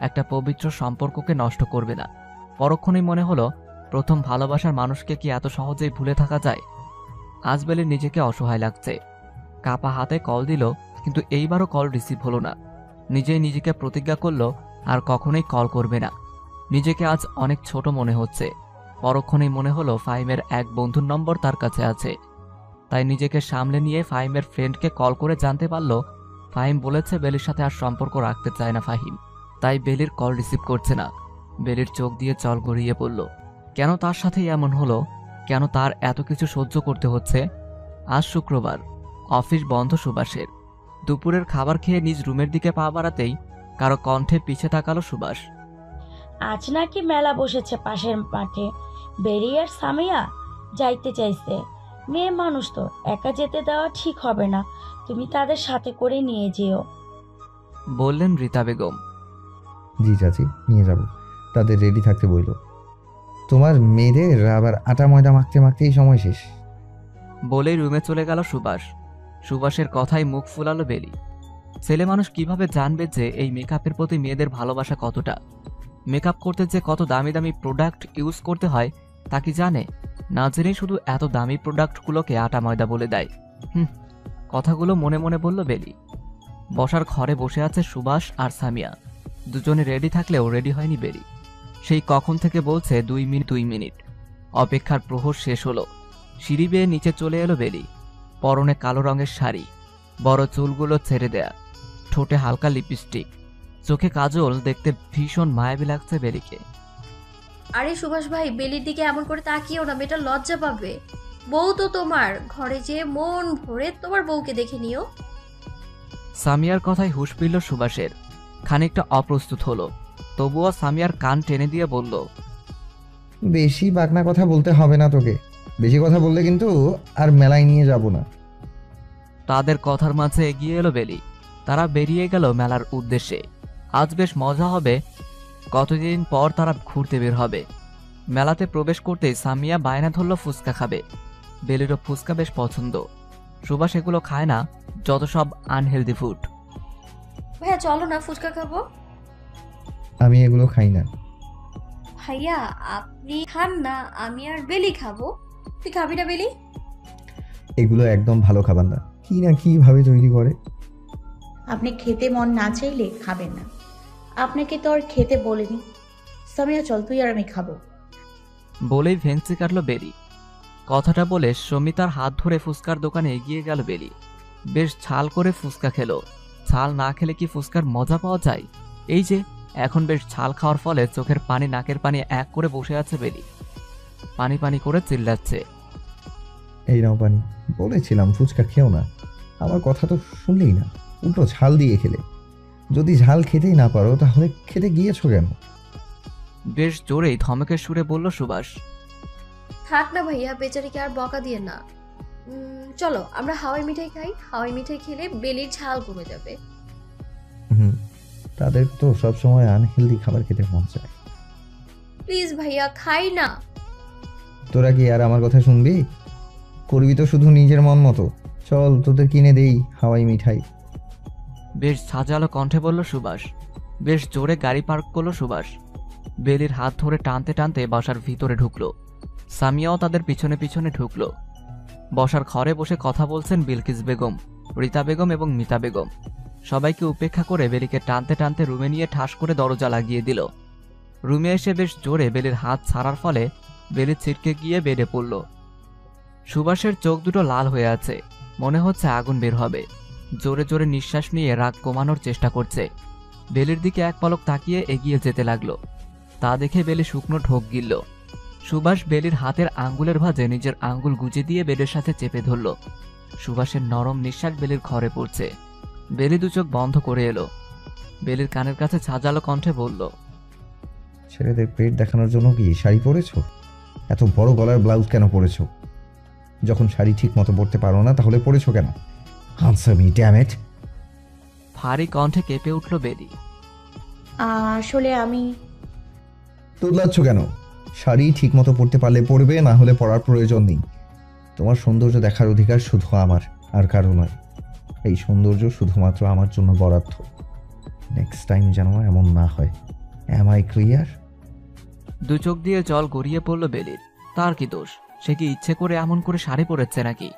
G: একটা পবিত্র সম্পর্ককে নষ্ট করবে না। পরক্ষণেই মনে হলো, প্রথম ভালোবাসার মানুষকে কি এত সহজেই ভুলে থাকা যায়? আজ বেলি নিজেকে অসহায় লাগছে। কাপা হাতে কল দিল, কিন্তু এইবারও কল রিসিভ হলো না। নিজেই নিজেকে প্রতিজ্ঞা করল আর কখনোই কল করবে না। নিজেকে আজ অনেক ছোট মনে হচ্ছে। পরক্ষণেই মনে হলো ফাহিমের এক বন্ধুর নম্বর তার কাছে আছে। তাই নিজেকে সামলে নিয়ে ফাহিমের ফ্রেন্ডকে কল করে জানতে পারল ফাহিম বলেছে বেলির সাথে আর সম্পর্ক রাখতে চায় না ফাহিম, তাই বেলির কল রিসিভ করছে না। বেলির চোখ দিয়ে জল গড়িয়ে পড়ল। কেন তার সাথেই এমন হলো? কেন তার এত কিছু সহ্য করতে হচ্ছে? আজ শুক্রবার, অফিস বন্ধ সুভাষের। দুপুরের খাবার খেয়ে নিজ রুমের দিকে পা বাড়াতেই কারো কণ্ঠে পিছে তাকালো সুভাষ।
C: আজ নাকি মেলা বসেছে পাশের মাঠে, বেরি আর সামিয়া যাইতে চাইছে। মেয়ে মানুষ তো, একা যেতে দেওয়া ঠিক হবে না, তুমি তাদের সাথে করে নিয়ে যেও,
G: বললেন রীতা বেগম।
B: জি চাচি, নিয়ে যাব, তাদের রেডি থাকতে বইল। তোমার মেয়েদের আবার আটা ময়দা মাখতে মাখতেই সময় শেষ।
G: বলেই রুমে চলে গেল সুভাষ। সুভাষের কথায় মুখ ফুলালো বেলি। ছেলে মানুষ কিভাবে জানবে যে এই মেকআপের প্রতি মেয়েদের ভালোবাসা কতটা? মেকআপ করতে যে কত দামি দামি প্রোডাক্ট ইউজ করতে হয় তা কি জানে? না জেনেই শুধু এত দামি প্রোডাক্টগুলোকে আটা ময়দা বলে দেয়। কথাগুলো মনে মনে বলল বেলি। বসার ঘরে বসে আছে সুভাষ আর সামিয়া। দুজনে রেডি থাকলেও রেডি হয়নি বেলি। সেই কখন থেকে বলছে 2 মিনিট। অপেক্ষার প্রহর শেষ হলো। সিঁড়ি বেয়ে নিচে চলে এলো বেলি। পরনে কালো রঙের শাড়ি, বড় চুলগুলো ছেড়ে দেয়া, ঠোঁটে হালকা লিপস্টিক, চোখে কাজল, দেখতে ভীষণ মায়াবী লাগছে বেলিকে।
H: আরে সুভাষ ভাই, বেলির দিকে এমন করে তাকিও না, মেয়েটা লজ্জা পাবে। বউ তো তোমার, ঘরে যেয়ে মন ভরে তোমার বউকে দেখে নিও।
G: সামিয়ার কথায় হুঁশ ফিরল সুভাষের। খানিকটা অপ্রস্তুত হলো, তবুও সামিয়ার কান টেনে দিয়ে বলল,
B: বেশি বাকনা কথা বলতে হবে না তোকে, বেশি কথা বললে কিন্তু আর মেলায় নিয়ে যাব না।
G: তাদের কথার মাঝে এগিয়ে এলো বেলি। তারা বেরিয়ে গেল মেলার উদ্দেশ্যে। আজ বেশ মজা হবে। কতদিন পর তারা ঘুরতে বের হবে। মেলাতে প্রবেশ করতেই সামিয়া বায়না ধরল ফুচকা খাবে। বেলিরও ফুচকা বেশ পছন্দ। সুভাষ এগুলো খায় না, যত সব আনহেলদি ফুড।
H: ভাইয়া চলো না, ফুচকা খাবো।
B: আমি এগুলো খাই না।
H: ভাইয়া আপনি খান না, আমি আর বেলি খাবো। তুই খাবি না বেলি?
B: এগুলো একদম ভালো খাবার না, কি না কিভাবে তৈরি করে।
A: আপনি খেতে মন না চাইলে খাবেন না, আপনাকে তো আর খেতে বলিনি। সামিয়া চল, তুই আর আমি খাবো।
G: বলেই ভেঙচি কাটল বেলি। কথাটা বলে সমিতার হাত ধরে ফুচকার দোকানে এগিয়ে গেল বেলি। বেশ ঝাল করে ফুচকা খেলো। ঝাল না খেলে কি ফুচকার মজা পাওয়া যায়? এই যে এখন বেশ ঝাল খাওয়ার ফলে চোখের পানি নাকের পানি এক করে বসে আছে বেলি। পানি পানি করে চিল্লাচ্ছে,
B: এই নাও পানি। বলেছিলাম ফুচকা খেও না, আমার কথা তো শুনলেই না, উল্টো ঝাল দিয়ে খেলে। যদি ঝাল খেতেই না পারো তাহলে খেতে গিয়েছো কেন?
G: বেশ জোরেই ধমকের সুরে বলল সুভাষ।
H: থাক না ভাইয়া, বেচারিকে আর বকা দিয়ে না। চলো আমরা হাওয়াই মিঠাই খাই, হাওয়াই মিঠাই খেলে বেলির ঝাল কমে যাবে।
B: তাদের তো সবসময় আনহেলদি খাবার খেতে মন চায়।
H: প্লিজ ভাইয়া, খাই না।
B: তোরা কি আর আমার কথা শুনবি? করবি তো শুধু নিজের মন মতো। চল তোদের কিনে দেই হাওয়াই মিঠাই।
G: বেশ সাজালো কণ্ঠে বলল সুভাষ। বেশ জোরে গাড়ি পার্ক করলো সুভাষ। বেলির হাত ধরে টানতে টানতে বাসার ভিতরে ঢুকলো। সামিয়াও তাদের পিছনে পিছনে ঢুকলো। বসার ঘরে বসে কথা বলছেন বিলকিস বেগম, রীতা বেগম এবং মিতা বেগম। সবাইকে উপেক্ষা করে বেলিকে টানতে টানতে রুমে নিয়ে ঠাস করে দরজা লাগিয়ে দিল। রুমে এসে বেশ জোরে বেলির হাত ছাড়ার ফলে বেলি ছিটকে গিয়ে বেডে পড়ল। সুভাষের চোখ দুটো লাল হয়ে আছে, মনে হচ্ছে আগুন বের হবে। জোরে জোরে নিঃশ্বাস নিয়ে রাগ কমানোর চেষ্টা করছে। বেলির দিকে এক পলক তাকিয়ে এগিয়ে যেতে লাগলো। তা দেখে বেলি শুকনো ঢোক গিলল। সুভাষ বেলির হাতের আঙ্গুলের ভাঁজে নিজের আঙ্গুল গুজে দিয়ে বেলের সাথে চেপে ধরল। সুভাষের নরম নিঃশ্বাস বেলির ঘরে পড়ছে। বেলি দু চোখ বন্ধ করে এলো। বেলির কানের কাছে ছাজালো কণ্ঠে বলল,
B: ছেলেদের পেট দেখানোর জন্য কি শাড়ি পরেছো? এত বড় গলার ব্লাউজ কেন পরেছো? যখন শাড়ি ঠিক মতো পরতে পারো না তাহলে পরেছো কেন? Answer me damn it.
G: ভারী কণ্ঠে কেঁপে উঠল বেলি।
A: আসলে আমি।
B: তোদলাচ্ছ কেন? শাড়ি ঠিক মতো পরতে পারলে পরবে, না হলে পরার প্রয়োজন নেই। তোমার সৌন্দর্য দেখার অধিকার শুধু আমার, আর কারো নয়। এই সৌন্দর্য শুধুমাত্র আমার জন্য বরাদ্দ। নেক্সট টাইম যেন এমন না হয়। Am I clear?
G: দু চোখ দিয়ে জল গড়িয়ে পড়ল বেলির। তার কি দোষ? সে কি ইচ্ছে করে এমন করে শাড়ি পরেছে নাকি?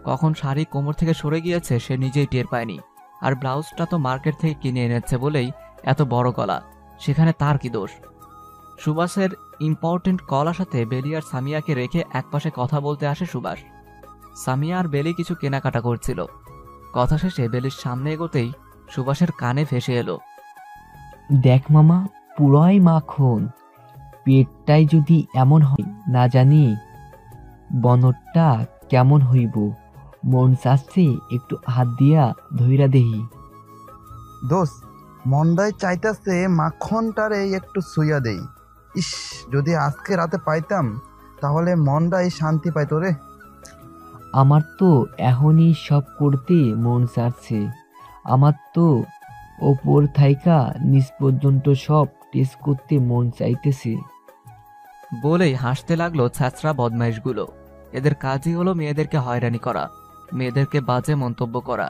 G: কখন শাড়ি কোমর থেকে সরে গিয়েছে সে নিজেই টের পায়নি। আর ব্লাউজটা তো মার্কেট থেকে কিনে এনেছে বলেই এত বড় গলা, সেখানে তার কি দোষ? সুভাষের ইম্পর্টেন্ট কল আসাতে বেলি আর সামিয়াকে রেখে একপাশে কথা বলতে আসে সুভাষ। সামিয়া আর বেলি কিছু কেনাকাটা করছিল। কথা শেষে বেলির সামনে এগোতেই সুভাষের কানে ভেসে এলো।
J: দেখ মামা, পুরাই মাখন। পেটটাই যদি এমন হয় না জানি বনরটা কেমন হইব। মন চাচ্ছে একটু হাত দিয়া ধইরা দেহি।
K: দোস্ত, মন্দায় চাইতাছে মাখনটারে একটু সুইয়া দেই। ইস, যদি আজকে রাতে পাইতাম তাহলে মনটাই শান্তি পাইতো রে।
J: আমার তো এখনই সব করতে মন চাচ্ছে। আমার তো ওপর থাইকা নিচ পর্যন্ত সব টেস্ট করতে মন চাইতেছে।
G: বলেই হাসতে লাগলো ছ্যাঁচড়া বদমাইশগুলো। এদের কাজই হলো মেয়েদেরকে হয়রানি করা, মেয়েদেরকে বাজে মন্তব্য করা।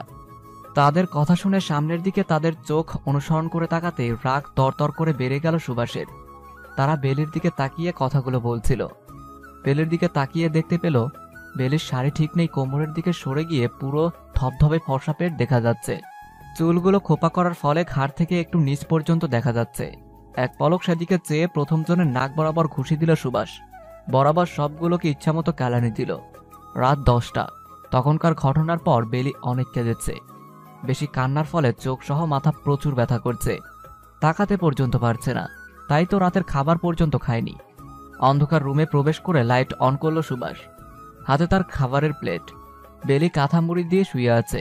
G: তাদের কথা শুনে সামনের দিকে তাদের চোখ অনুসরণ করে তাকাতে রাগ তরতর করে বেড়ে গেল সুভাষের। তারা বেলির দিকে তাকিয়ে কথাগুলো বলছিল। বেলির দিকে তাকিয়ে দেখতে পেল বেলির শাড়ি ঠিক নেই, কোমরের দিকে সরে গিয়ে পুরো ধবধবে ফর্সা পেট দেখা যাচ্ছে। চুলগুলো খোপা করার ফলে ঘাড় থেকে একটু নিচ পর্যন্ত দেখা যাচ্ছে। এক পলক সেদিকে চেয়ে প্রথম জনের নাক বরাবর ঘুষি দিল সুভাষ। বরাবর সবগুলোকে ইচ্ছামতো কেলানি দিল। রাত 10টা। তখনকার ঘটনার পর বেলি অনেক কেঁদেছে। বেশি কান্নার ফলে চোখ সহ মাথা প্রচুর ব্যথা করছে, তাকাতে পর্যন্ত পারছে না। তাই তো রাতের খাবার পর্যন্ত খায়নি। অন্ধকার রুমে প্রবেশ করে লাইট অন করল সুভাষ। হাতে তার খাবারের প্লেট। বেলি কাঁথা মুড়ি দিয়ে শুয়ে আছে।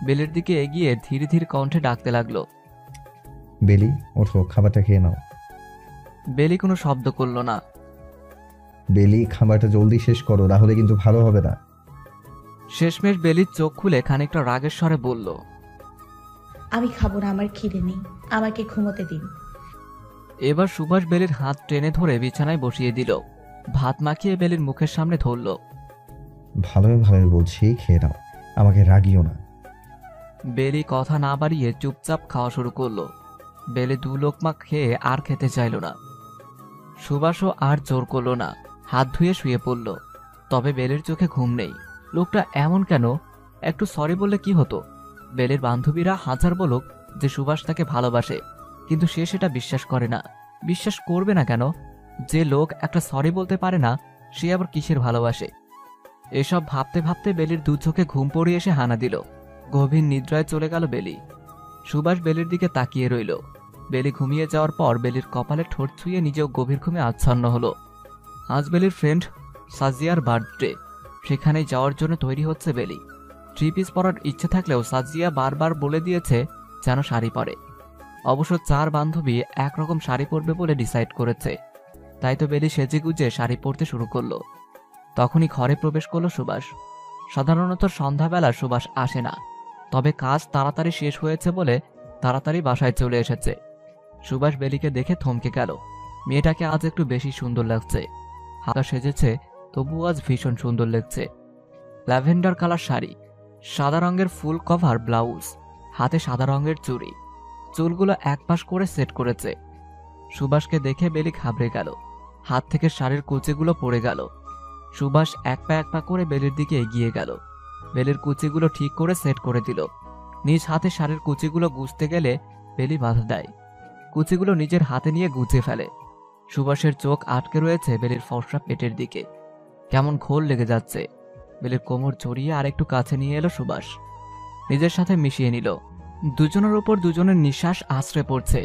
G: বেলির দিকে এগিয়ে ধীরে ধীরে কণ্ঠে ডাকতে লাগলো,
B: বেলি ওঠো, খাবারটা খেয়ে নাও।
G: বেলি কোনো শব্দ করল না।
B: বেলি, খাবারটা জলদি শেষ করো, তাহলে কিন্তু ভালো হবে না।
G: শেষমেশ বেলির চোখ খুলে খানিকটা রাগের স্বরে বলল,
A: আমি খাবো না, আমার খিদে নেই, আমাকে ঘুমোতে দিন।
G: এবার সুভাষ বেলির হাত টেনে ধরে বিছানায় বসিয়ে দিল। ভাত মাখিয়ে বেলির মুখের সামনে ধরল।
B: ভালোই ভালোই বলছি, খেয়ে নাও, আমাকে রাগিও না।
G: বেলি কথা না বাড়িয়ে চুপচাপ খাওয়া শুরু করলো। বেলি 2 লোকমা খেয়ে আর খেতে চাইল না। সুভাষও আর জোর করলো না, হাত ধুয়ে শুয়ে পড়ল। তবে বেলির চোখে ঘুম নেই। লোকটা এমন কেন? একটু সরি বললে কি হতো? বেলির বান্ধবীরা হাজার বলুক যে সুভাষ তাকে ভালোবাসে, কিন্তু সে সেটা বিশ্বাস করে না। বিশ্বাস করবে না কেন? যে লোক একটা সরি বলতে পারে না, সে আবার কিসের ভালোবাসে? এসব ভাবতে ভাবতে বেলির 2 চোখে ঘুম পড়ে এসে হানা দিল। গভীর নিদ্রায় চলে গেল বেলি। সুভাষ বেলির দিকে তাকিয়ে রইল। বেলি ঘুমিয়ে যাওয়ার পর বেলির কপালে ঠোঁট ছুঁয়ে নিজেও গভীর ঘুমে আচ্ছন্ন হলো। আজ বেলির ফ্রেন্ড সাজিয়ার বার্থডে। সেখানে যাওয়ার জন্য তৈরি হচ্ছে বেলি। 3 পিস পরার ইচ্ছে থাকলেও সাজিয়া বারবার বলে দিয়েছে যেন শাড়ি পরে। অবশ্য 4 বান্ধবী একরকম শাড়ি পরবে বলে ডিসাইড করেছে। তাই তো বেলি সেজে গুজে শাড়ি পরতে শুরু করলো। তখনই ঘরে প্রবেশ করলো সুভাষ। সাধারণত সন্ধ্যাবেলা সুভাষ আসে না, তবে কাজ তাড়াতাড়ি শেষ হয়েছে বলে তাড়াতাড়ি বাসায় চলে এসেছে। সুভাষ বেলিকে দেখে থমকে গেল। মেয়েটাকে আজ একটু বেশি সুন্দর লাগছে। হালকা সেজেছে, তবুও আজ ভীষণ সুন্দর লাগছে। ল্যাভেন্ডার কালার শাড়ি, সাদা রঙের ফুল কভার ব্লাউজ, হাতে সাদা রঙের চুড়ি, চুলগুলো একপাশ করে সেট করেছে। সুভাষকে দেখে বেলি ঘাবড়ে গেল। হাত থেকে শাড়ির কুচিগুলো পড়ে গেল। সুভাষ এক পা করে বেলির দিকে এগিয়ে গেল। বেলির কুচিগুলো ঠিক করে সেট করে দিল। নিজ হাতে শাড়ির কুচিগুলো গুছতে গেলে বেলি বাধা দেয়। কুচিগুলো নিজের হাতে নিয়ে গুছিয়ে ফেলে। সুভাষের চোখ আটকে রয়েছে বেলির ফর্সা পেটের দিকে। কেমন ঘোর লেগে যাচ্ছে। বেলির কোমর জড়িয়ে আরেকটু কাছে নিয়ে এলো সুভাষ। নিজের সাথে মিশিয়ে নিল। দুজনের উপর দুজনের নিঃশ্বাস আশ্রে পড়ছে।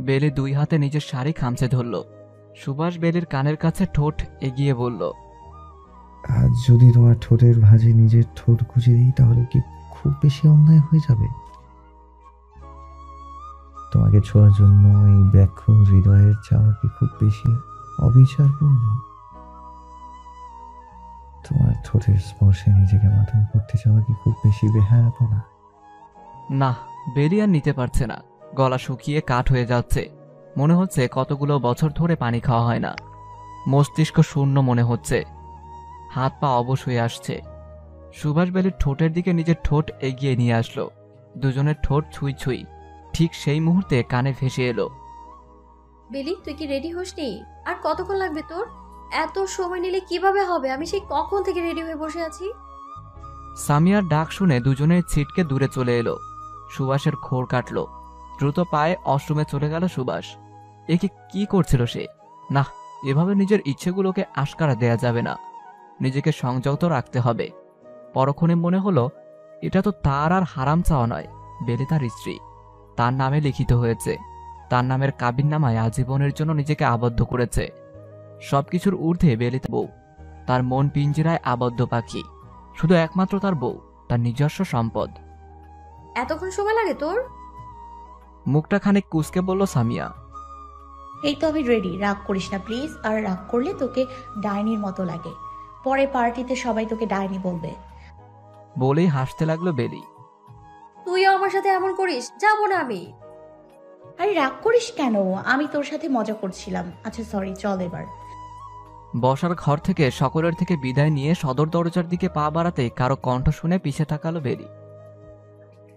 G: বেলি 2 হাতে নিজের শাড়ি খামচে ধরল। সুভাষ বেলির কানের কাছে ঠোঁট এগিয়ে বলল,
B: আজ যদি তোমার ঠোঁটের ভাঁজে নিজের ঠোঁট গুঁজে দিই তাহলে কি খুব বেশি অন্যায় হয়ে যাবে? তোমাকে ছোঁয়ার জন্য এই ব্যাকুল হৃদয়ের চাওয়া কি খুব বেশি অবিচারপূর্ণ? তোমার ঠোঁটের স্পর্শে নিজেকে মাথা করতে চাওয়া কি খুব বেশি বেহায়াপনা?
G: না, বেলি আর নিতে পারছে না। গলা শুকিয়ে কাঠ হয়ে যাচ্ছে। মনে হচ্ছে কতগুলো বছর ধরে পানি খাওয়া হয় না। মস্তিষ্ক শূন্য মনে হচ্ছে। হাত পা অবশ হয়ে আসছে। সুভাষ বেলির ঠোঁটের দিকে নিজের ঠোঁট এগিয়ে নিয়ে আসলো। দুজনের ঠোঁট ছুঁই ছুঁই। ঠিক সেই মুহূর্তে কানে ভেসে এলো,
H: বেলি, তুই কি রেডি হসনি? আর কতক্ষণ লাগবে তোর? এত সময় নিলে কিভাবে হবে? আমি সেই কখন থেকে রেডি হয়ে বসে আছি।
G: সামিয়ার ডাক শুনে দুজনের ছিটকে দূরে চলে এলো। সুভাষের ঘোর কাটল। দ্রুত পায়ে অশ্রমে চলে গেল সুভাষ। একে কি করছিল সে? না, এভাবে নিজের ইচ্ছেগুলোকে আশকারা দেয়া যাবে না। নিজেকে সংযত রাখতে হবে। পরক্ষণে মনে হলো এটা তো তার আর হারাম চাওয়া নয়, বেলি তার স্ত্রী। তার নামে লিখিত হয়েছে। তার নামের কাবিননামায় আজীবনের জন্য নিজেকে আবদ্ধ করেছে। সবকিছুর ঊর্ধ্বে বেলি তার বউ, তার মন পিঞ্জরায় আবদ্ধ পাখি, শুধু একমাত্র তার বউ, তার নিজস্ব সম্পদ।
H: এতক্ষণ সময় লাগে তোর?
G: মুখটা খানিক কুঁচকে বলল সামিয়া।
A: এই তো আমি রেডি, রাগ করিস না প্লিজ। আর রাগ করলে তোকে ডাইনির মতো লাগে, পরে পার্টিতে সবাই তোকে ডাইনি বলবে।
G: বলেই হাসতে লাগলো বেলি।
H: তুইও আমার সাথে এমন করিস? যাবো না আমি।
A: আরে রাগ করিস কেন, আমি তোর সাথে মজা করছিলাম। আচ্ছা সরি, চল এবার।
G: বসার ঘর থেকে সকলের থেকে বিদায় নিয়ে সদর দরজার দিকে পা বাড়াতে কারো কণ্ঠ শুনে পিছে তাকালো বেলি।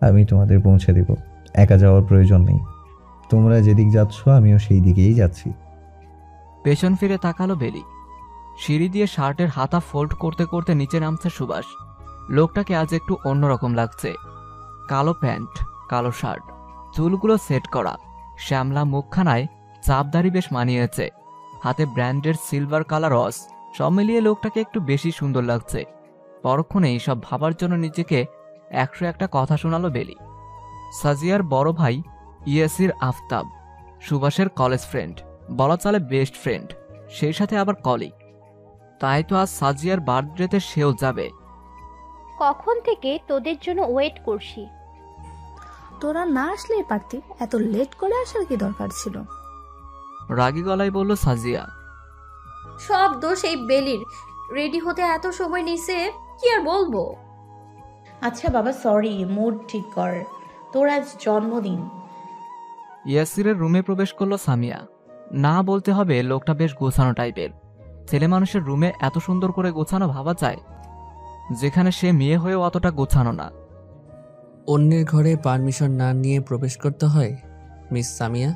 B: আমি তোমাদের পৌঁছে দিব, একা যাওয়ার প্রয়োজন নেই। তোমরা যেদিক যাচ্ছ আমিও সেই দিকেই যাচ্ছি।
G: পেছন ফিরে তাকালো বেলি। সিঁড়ি দিয়ে শার্টের হাতা ফোল্ড করতে করতে নিচে নামছে সুভাষ। লোকটাকে আজ একটু অন্যরকম লাগছে। কালো প্যান্ট, কালো শার্ট, চুলগুলো সেট করা, শ্যামলা মুখখানায় চাপদারি বেশ মানিয়েছে। হাতে ব্র্যান্ডের সিলভার কালার ওয়াচ, সব মিলিয়ে লোকটাকে একটু বেশি সুন্দর লাগছে। পরক্ষণে এইসব ভাবার জন্য নিজেকে 101টা কথা শোনালো বেলি। সাজিয়ার বড় ভাই ইয়াসির আফতাব, সুভাষের কলেজ ফ্রেন্ড, বলা চলে বেস্ট ফ্রেন্ড, সেই সাথে আবার কলিগ। তাই তো আজ সাজিয়ার বার্থডেতে সেও যাবে।
L: কখন থেকে তোদের জন্য ওয়েট করছি।
M: তোরা না আসলেই পারতি, এত লেট করে আসার কি দরকার ছিল?
G: রাগী গলায় বলল সাজিয়া।
H: সব দোষ এই বেলির, রেডি হতে এত সময় নিছে, কি আর বলবো।
A: আচ্ছা বাবা সরি, মুড ঠিক কর, তোর আজ জন্মদিন।
G: ইয়াসিরের রুমে প্রবেশ করলো সামিয়া। না বলতে হবে লোকটা বেশ গোছানো টাইপের। ছেলে মানুষের রুমে এত সুন্দর করে গোছানো ভাবা যায়, যেখানে সে মেয়ে হয়েও অতটা গোছানো না।
N: অন্যের ঘরে পারমিশন না নিয়ে প্রবেশ করতে হয় মিস সামিয়া?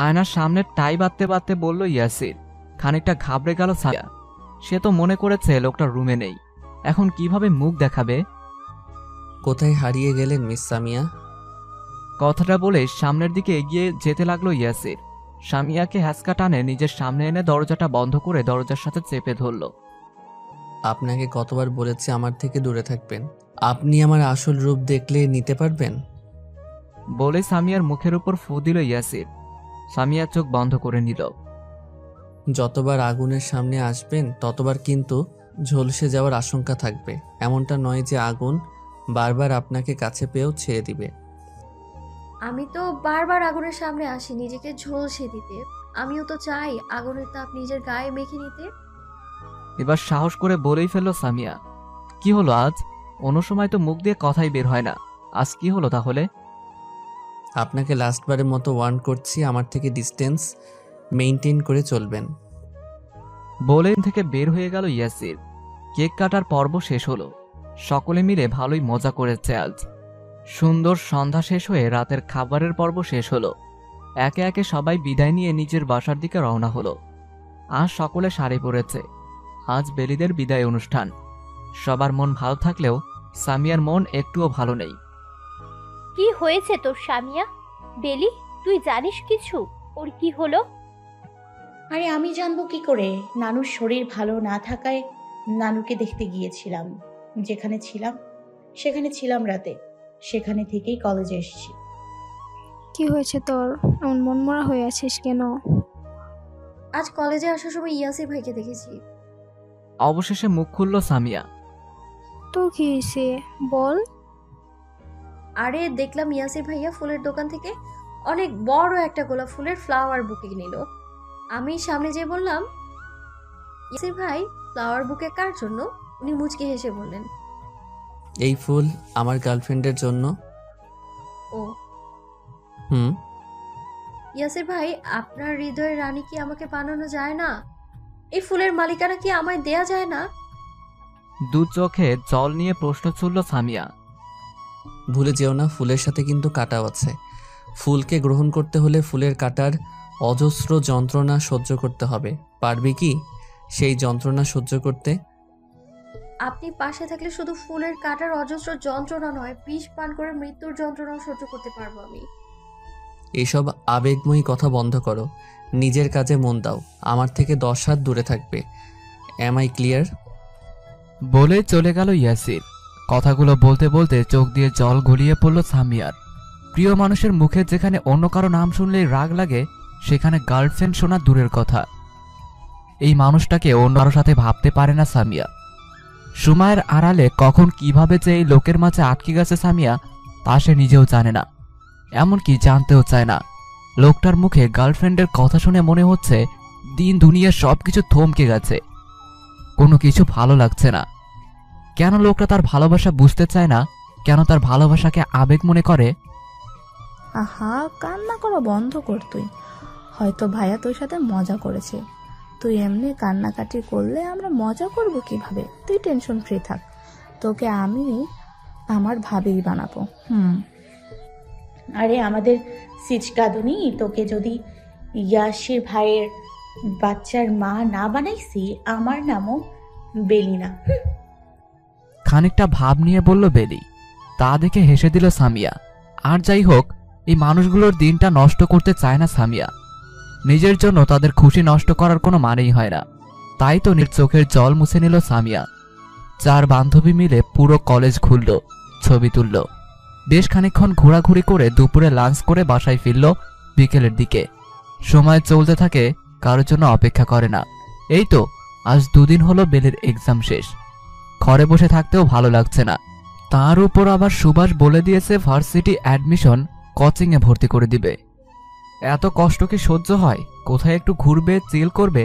G: আয়নার সামনে টাই বাঁধতে বাঁধতে বলল ইয়াসির। খানিকটা ঘাবড়ে গেল সামিয়া। সে তো মনে করেছে লোকটা রুমে নেই, এখন কিভাবে মুখ দেখাবে।
N: কোথায় হারিয়ে গেলেন মিস সামিয়া?
G: কথাটা বলে সামনের দিকে এগিয়ে যেতে লাগলো ইয়াসির। সামিয়াকে হ্যাঁচকা টানে নিজের সামনে এনে দরজাটা বন্ধ করে দরজার সাথে চেপে ধরল।
N: আপনাকে কতবার বলেছি আমার থেকে দূরে থাকবেন? আপনি আমার আসল রূপ দেখলে নিতে পারবেন?
G: বলে সামিয়ার মুখের উপর ফু দিল ইয়াসির। সামিয়া চোখ বন্ধ করে নিল।
N: যতবার আগুনের সামনে আসবেন ততবার কিন্তু ঝলসে যাওয়ার আশঙ্কা থাকবে। এমনটা নয় যে আগুন বারবার আপনাকে কাছে পেয়েও ছেড়ে দিবে।
H: আমি তো বারবার আগুনের সামনে আসি নিজেকে ঝলসে দিতে। আমিও তো চাই আগুনের তাপ নিজের গায়ে মেখে নিতে।
G: এবার সাহস করে বলেই ফেলল সামিয়া। কি হলো আজ? অন্য সময় তো মুখ দিয়ে কথাই বের হয় না, আজ কি হলো তাহলে?
N: আপনাকে লাস্টবারের মতো ওয়ার্ন করছি, আমার থেকে ডিস্টেন্স মেইনটেইন করে চলবেন।
G: বলে থেকে বের হয়ে গেল ইয়াসির। কেক কাটার পর্ব শেষ হলো। সকলে মিলে ভালোই মজা করেছে আজ। সুন্দর সন্ধ্যা শেষ হয়ে রাতের খাবারের পর্ব শেষ হলো। একে একে সবাই বিদায় নিয়ে নিজের বাসার দিকে রওনা হলো। আজ সকলে শাড়ি পরেছে। আজ বেলিদের বিদায় অনুষ্ঠান। সবার মন ভালো থাকলেও সামিয়ার মন একটুও ভালো নেই।
L: কি হয়েছে তোর সামিয়া? বেলি, তুই জানিস কিছু? ওর কি হলো?
A: আরে আমি জানবো কি করে? নানুর শরীর ভালো না থাকায় নানুকে দেখতে গিয়েছিলাম। যেখানে ছিলাম সেখানে ছিলাম রাতে, সেখানে থেকেই কলেজে এসেছি।
I: কি হয়েছে তোর? এমন মনমরা হয়ে আছিস কেন?
H: আজ কলেজে আসার সময় ইয়াসির ভাইকে দেখেছি।
G: অবশেষে মুখ খুলল সামিয়া।
I: তো কি হয়েছে বল।
H: আরে দেখলাম ইয়াসির ভাইয়া ফুলের দোকান থেকে অনেক বড় একটা গোলাপ ফুলের ফ্লাওয়ার বুকে নিল। আমি সামনে যেয়ে বললাম, ইয়াসির ভাই ফ্লাওয়ার বুকে কার জন্য? উনি মুচকি হেসে বললেন,
N: এই ফুল আমার গার্লফ্রেন্ডের জন্য।
H: ও ইয়াসির ভাই, আপনার হৃদয়ের রানী কি আমাকে বানানো যায় না? এই ফুলের মালিকানা কি আমায় দেয়া যায় না?
G: দু চোখে জল নিয়ে প্রশ্ন ছুড়ল সামিয়া।
N: ভুলে যেও না, ফুলের সাথে কিন্তু কাটাও আছে। ফুলকে গ্রহণ করতে হলে ফুলের কাটার অজস্র যন্ত্রণা সহ্য করতে হবে। পারবি কি সেই যন্ত্রণা সহ্য করতে?
H: আপনি পাশে থাকলে শুধু ফুলের কাটার অজস্র যন্ত্রণা নয়, বিষ পান করে মৃত্যুর যন্ত্রণাও সহ্য করতে পারবো আমি।
N: এইসব আবেগময়ী কথা বন্ধ করো, নিজের কাজে মন দাও। আমার থেকে 10 হাত দূরে থাকবে। Am I clear?
G: বলে চলে গেল ইয়াসির। কথাগুলো বলতে বলতে চোখ দিয়ে জল গড়িয়ে পড়ল সামিয়ার। প্রিয় মানুষের মুখে যেখানে অন্য কারো নাম শুনলেই রাগ লাগে, সেখানে গার্লফ্রেন্ড শোনা দূরের কথা। এই মানুষটাকে অন্য কারো সাথে ভাবতে পারে না সামিয়া। সময়ের আড়ালে কখন কিভাবে যে এই লোকের মাঝে আটকে গেছে সামিয়া, তা সে নিজেও জানে না, এমনকি জানতেও চায় না। লোকটার মুখে গার্লফ্রেন্ডের কথা শুনে মনে হচ্ছে দিন দুনিয়ার সবকিছু থমকে গেছে, কোনো কিছু ভালো লাগছে না। কেন লোকটা তার ভালোবাসা বুঝতে চায় না? কেন তার ভালোবাসাকে আবেগ মনে করে?
M: আহা, কান্না করা বন্ধ কর তুই। হয়তো ভাইয়া তোর সাথে মজা করেছে। তুই এমনি কান্নাকাটি করলে আমরা মজা করব কিভাবে? তুই টেনশন ফ্রি থাক, তোকে আমি আমার ভাবেই বানাবো।
A: আরে আমাদের সিচকাদুনি, তোকে যদি ইয়াসির ভাইয়ের বাচ্চার মা না বানাইছি, আমার নামও বেলিনা।
G: খানিকটা ভাব নিয়ে বলল বেলি। তা দেখে হেসে দিল সামিয়া। আর যাই হোক, এই মানুষগুলোর দিনটা নষ্ট করতে চায় না সামিয়া। নিজের জন্য তাদের খুশি নষ্ট করার কোনো মানেই হয় না। তাই তো নিজ চোখের জল মুছে নিল সামিয়া। 4 বান্ধবী মিলে পুরো কলেজ ঘুরল, ছবি তুলল। বেশ খানিকক্ষণ ঘোরাঘুরি করে দুপুরে লাঞ্চ করে বাসায় ফিরল বিকেলের দিকে। সময় চলতে থাকে, কারোর জন্য অপেক্ষা করে না। এই তো আজ 2 দিন হলো বেলের এক্সাম শেষ। ঘরে বসে থাকতেও ভালো লাগছে না। তার উপর আবার সুভাষ বলে দিয়েছে ভার্সিটি অ্যাডমিশন কোচিংয়ে ভর্তি করে দিবে। এত কষ্ট কি সহ্য হয়? কোথায় একটু ঘুরবে, চিল করবে,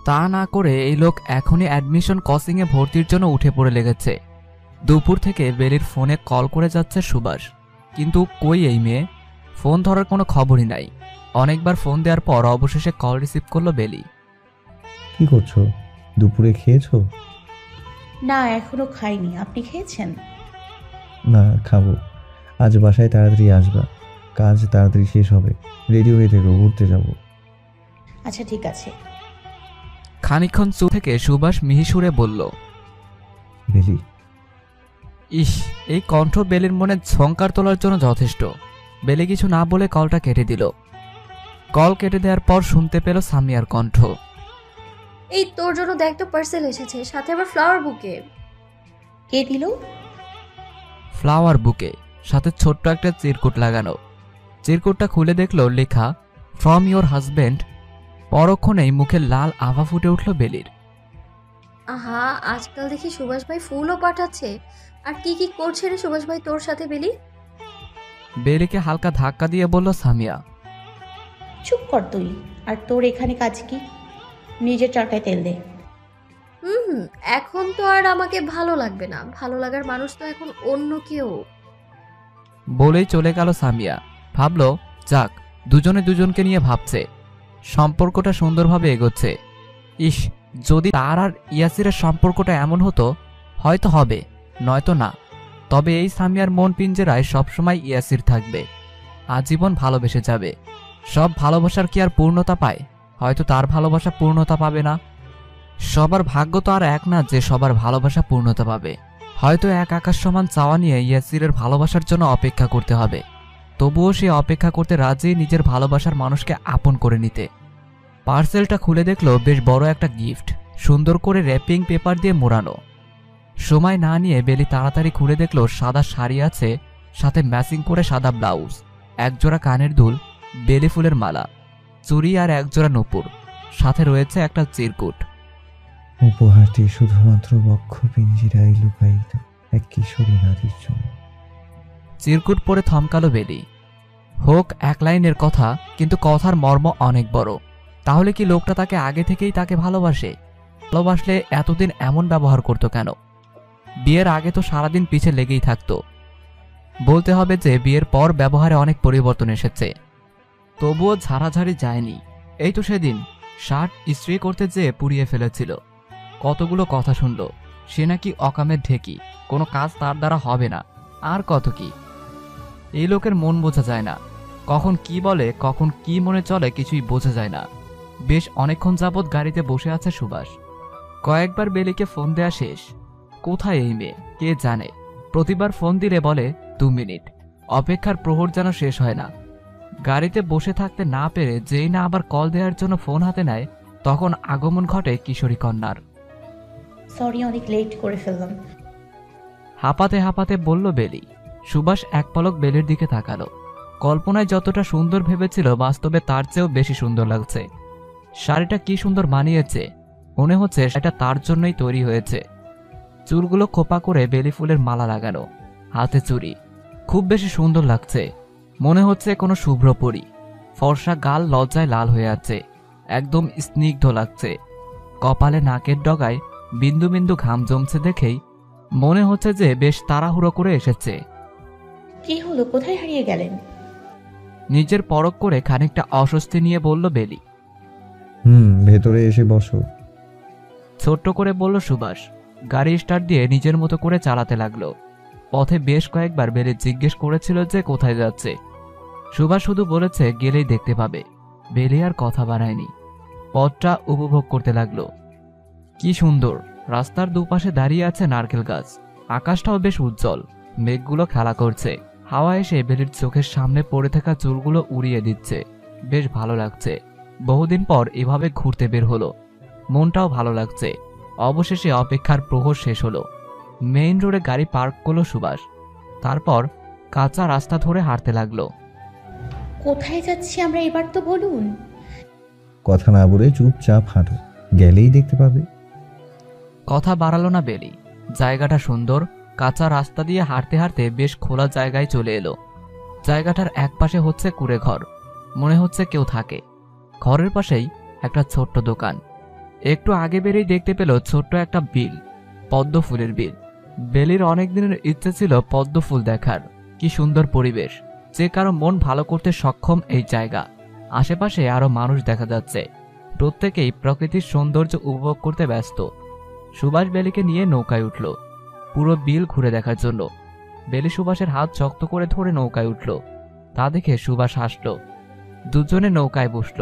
G: তা না করে এই লোক এখনই অ্যাডমিশন কোচিংয়ে ভর্তির জন্য উঠে পড়ে লেগেছে। দুপুর থেকে বেলির ফোনে কল করে যাচ্ছে সুভাষ, কিন্তু কই এই মেয়ে? ফোন ধরার কোনো খবরই নাই। অনেকবার ফোন দেওয়ার পর অবশেষে কল রিসিভ করলো বেলি।
B: কি করছো? দুপুরে খেয়েছো?
A: না, এখনো খাইনি। আপনি খেয়েছেন?
B: না, খাবো। আজ বাসায় তাড়াতাড়ি আসবা, কাজ তাড়াতাড়ি শেষ হবে। রেডি হয়ে থেকো, ঘুরতে যাব।
A: আচ্ছা ঠিক আছে।
G: খানিকক্ষণ চুপ থেকে সুভাষ মিহি সুরে বলল,
B: বেলি।
G: ইস, এই কণ্ঠ বেলির মনে ঝংকার তোলার জন্য যথেষ্ট। বেলি কিছু না বলে কলটা কেটে দিল। কল কেটে দেওয়ার পর শুনতে পেল সামিয়ার কণ্ঠ।
H: এই তোর জন্য দেখ তো, পার্সেল এসেছে, সাথে আবার ফ্লাওয়ার বুকে।
A: কে দিল?
G: ফ্লাওয়ার বুকে, সাথে ছোট্ট একটা চিরকুট লাগানো। চিরকুটটা খুলে দেখলো লেখা ফ্রম ইয়োর হাজব্যান্ড। পরক্ষণেই মুখে লাল আভা ফুটে উঠল বেলির।
H: আহা, আজকাল দেখি সুভাষ ভাই ফুলও পাঠাচ্ছে। আর কি কি করছে রে সুভাষ ভাই তোর সাথে বেলি?
G: বেলিকে হালকা ধাক্কা দিয়ে বলল সামিয়া।
A: চুপ কর তুই। আর তোর এখানে কাজ কি? নিজের চরকায় তেল দে।
H: এখন তো আর আমাকে ভালো লাগবে না। ভালো লাগার মানুষ তো এখন অন্য কেউ।
G: বলেই চলে গেল সামিয়া। ভাবলো যাক, দুজনে দুজনকে নিয়ে ভাবছে, সম্পর্কটা সুন্দরভাবে এগোচ্ছে। ইস, যদি তার আর ইয়াসিরের সম্পর্কটা এমন হতো, হয়তো হবে, নয়তো না। তবে এই সামিয়ার মন পিঞ্জেরায় সবসময় ইয়াসির থাকবে, আজীবন ভালোবেসে যাবে। সব ভালোবাসার কি আর পূর্ণতা পায়? হয়তো তার ভালোবাসা পূর্ণতা পাবে না। সবার ভাগ্য তো আর এক না যে সবার ভালোবাসা পূর্ণতা পাবে। হয়তো এক আকাশ সমান চাওয়া নিয়ে ইয়াসিরের ভালোবাসার জন্য অপেক্ষা করতে হবে। তবুও সে অপেক্ষা করতে রাজি নিজের ভালোবাসার মানুষকে আপন করে নিতে। পার্সেলটা খুলে দেখলো বেশ বড় একটা গিফট, সুন্দর করে র্যাপিং পেপার দিয়ে মোড়ানো। সময় না নিয়ে বেলি তাড়াতাড়ি খুলে দেখলো সাদা শাড়ি আছে, সাথে ম্যাচিং করে সাদা ব্লাউজ, একজোড়া কানের দুল, বেলি ফুলের মালা, চুড়ি আর একজোড়া নূপুর, সাথে রয়েছে একটা চিরকুট।
B: উপহারটি শুধুমাত্র বক্ষ পিঞ্জিরায় লুকায়িত এক কিশোরী নারীর জন্য।
G: চিরকুট পরে থমকালো বেলি। হোক 1 লাইনের কথা, কিন্তু কথার মর্ম অনেক বড়। তাহলে কি লোকটা তাকে আগে থেকেই তাকে ভালোবাসে? ভালোবাসলে এতদিন এমন ব্যবহার করতো কেন? বিয়ের আগে তো সারাদিন পিছে লেগেই থাকতো। বলতে হবে যে বিয়ের পর ব্যবহারে অনেক পরিবর্তন এসেছে। তবুও ঝাড়াঝাড়ি যায়নি। এই তো সেদিন শার্ট ইস্ত্রি করতে যেয়ে পুড়িয়ে ফেলেছিল। কতগুলো কথা শুনল, সে নাকি অকামের ঢেকি, কোনো কাজ তার দ্বারা হবে না, আর কত কি। এই লোকের মন বোঝা যায় না, কখন কি বলে কখন কি মনে চলে কিছুই বোঝা যায় না। বেশ অনেকক্ষণ যাবৎ গাড়িতে বসে আছে সুভাষ। কয়েকবার বেলিকে ফোন দেয়া শেষ। কোথায় এই মেয়ে কে জানে। প্রতিবার ফোন দিলে বলে 2 মিনিট। অপেক্ষার প্রহর যেন শেষ হয় না। গাড়িতে বসে থাকতে না পেরে যেই না আবার কল দেওয়ার জন্য ফোন হাতে নেয়, তখন আগমন ঘটে কিশোরী কন্যার।
A: সরি, অনেক লেট করে ফেললাম।
G: হাঁপাতে হাঁপাতে বলল বেলি। সুভাষ এক পলক বেলির দিকে তাকালো। কল্পনায় যতটা সুন্দর ভেবেছিল বাস্তবে তার চেয়েও বেশি সুন্দর লাগছে। শাড়িটা কি সুন্দর মানিয়েছে, মনে হচ্ছে সেটা তার জন্যই তৈরি হয়েছে। চুলগুলো খোপা করে বেলি ফুলের মালা লাগানো, হাতে চুড়ি, খুব বেশি সুন্দর লাগছে। মনে হচ্ছে কোনো শুভ্র পরী। ফর্সা গাল লজ্জায় লাল হয়ে আছে, একদম স্নিগ্ধ লাগছে। কপালে নাকের ডগায় বিন্দু বিন্দু ঘাম জমছে দেখেই মনে হচ্ছে যে বেশ তাড়াহুড়ো করে এসেছে।
A: কি হলো, কোথায় হারিয়ে গেলেন?
G: নিজের পরখ করে খানিকটা অস্বস্তি নিয়ে বলল বেলি।
B: ভেতরে এসে বসো।
G: ছোট্ট করে বলল সুভাষ। গাড়ি স্টার্ট দিয়ে নিজের মতো করে চালাতে লাগলো। পথে বেশ কয়েকবার বেলি জিজ্ঞেস করেছিল যে কোথায় যাচ্ছে। সুভাষ শুধু বলেছে গেলেই দেখতে পাবে। বেলি আর কথা বাড়ায়নি, পথটা উপভোগ করতে লাগলো। কি সুন্দর, রাস্তার দুপাশে দাঁড়িয়ে আছে নারকেল গাছ। আকাশটাও বেশ উজ্জ্বল, মেঘগুলো খেলা করছে। হাওয়া এসে বেলির চোখের সামনে পড়ে থাকা চুলগুলো উড়িয়ে দিচ্ছে। বেশ ভালো লাগছে। বহুদিন পর এভাবে ঘুরতে বের হলো, মনটাও ভালো লাগছে। অবশেষে অপেক্ষার প্রহর শেষ হলো। মেইন রোডে গাড়ি পার্ক করলো সুভাষ। তারপর কাঁচা রাস্তা ধরে হাঁটতে লাগলো।
A: কোথায় যাচ্ছি আমরা এবার তো বলুন।
B: কথা না বলে চুপচাপ হাঁটো, গেলেই দেখতে পাবে।
G: কথা বাড়ালো না বেলি। জায়গাটা সুন্দর। কাঁচা রাস্তা দিয়ে হাঁটতে হাঁটতে বেশ খোলা জায়গায় চলে এলো। জায়গাটার একপাশে হচ্ছে কুঁড়ে ঘর, মনে হচ্ছে কেউ থাকে। ঘরের পাশেই একটা ছোট্ট দোকান। একটু আগে বেরিয়ে দেখতে পেল ছোট্ট একটা বিল, পদ্ম ফুলের বিল। বেলির অনেক দিনের ইচ্ছে ছিল পদ্ম ফুল দেখার। কি সুন্দর পরিবেশ, যে কারো মন ভালো করতে সক্ষম এই জায়গা। আশেপাশে আরো মানুষ দেখা যাচ্ছে, প্রত্যেকেই প্রকৃতির সৌন্দর্য উপভোগ করতে ব্যস্ত। সুভাষ বেলিকে নিয়ে নৌকায় উঠল পুরো বিল ঘুরে দেখার জন্য। বেলি সুভাষের হাত শক্ত করে ধরে নৌকায় উঠল। তা দেখে সুভাষ হাসল। দুজনে নৌকায় বসল।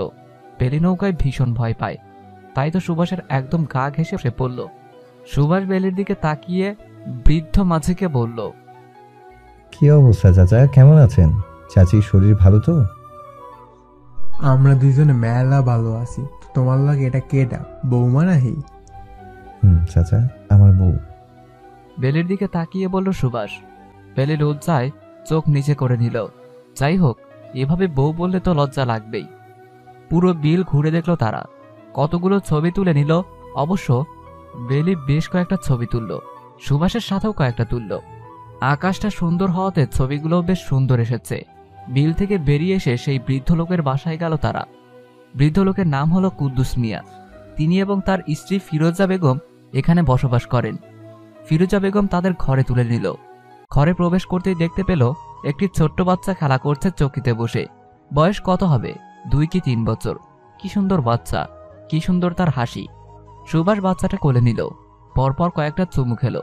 G: বেলি নৌকায় ভীষণ ভয় পায়, তাই তো সুভাষের একদম গা ঘেঁষে সে পড়ল। সুভাষ বেলির দিকে তাকিয়ে বৃদ্ধ মাঝিকে বলল,
B: কি অবস্থা চাচা, কেমন আছেন? চাচির শরীর ভালো তো?
O: আমরা দুজনে মেলা ভালো আছি। তোমার লাগে এটা কেডা, বৌমা নাহি?
B: চাচা, আমার বউ।
G: বেলির দিকে তাকিয়ে বলল সুভাষ। বেলি লজ্জায় চোখ নিচে করে নিল। যাই হোক, এভাবে বউ বললে তো লজ্জা লাগবেই। পুরো বিল ঘুরে দেখলো তারা, কতগুলো ছবি তুলে নিল। অবশ্য বেলি বেশ কয়েকটা ছবি তুলল, সুভাষের সাথেও কয়েকটা তুলল। আকাশটা সুন্দর হওয়াতে ছবিগুলো বেশ সুন্দর এসেছে। বিল থেকে বেরিয়ে এসে সেই বৃদ্ধ লোকের বাসায় গেল তারা। বৃদ্ধ লোকের নাম হলো কুদ্দুস মিয়া। তিনি এবং তার স্ত্রী ফিরোজা বেগম এখানে বসবাস করেন। ফিরোজা বেগম তাদের ঘরে তুলে নিল। ঘরে প্রবেশ করতেই দেখতে পেল একটি ছোট্ট বাচ্চা খেলা করছে চৌকিতে বসে। বয়স কত হবে, 2 কি 3 বছর। কি সুন্দর বাচ্চা, কি সুন্দর তার হাসি। সুভাষ বাচ্চাটা কোলে নিল, পরপর কয়েকটা চুমু খেলো।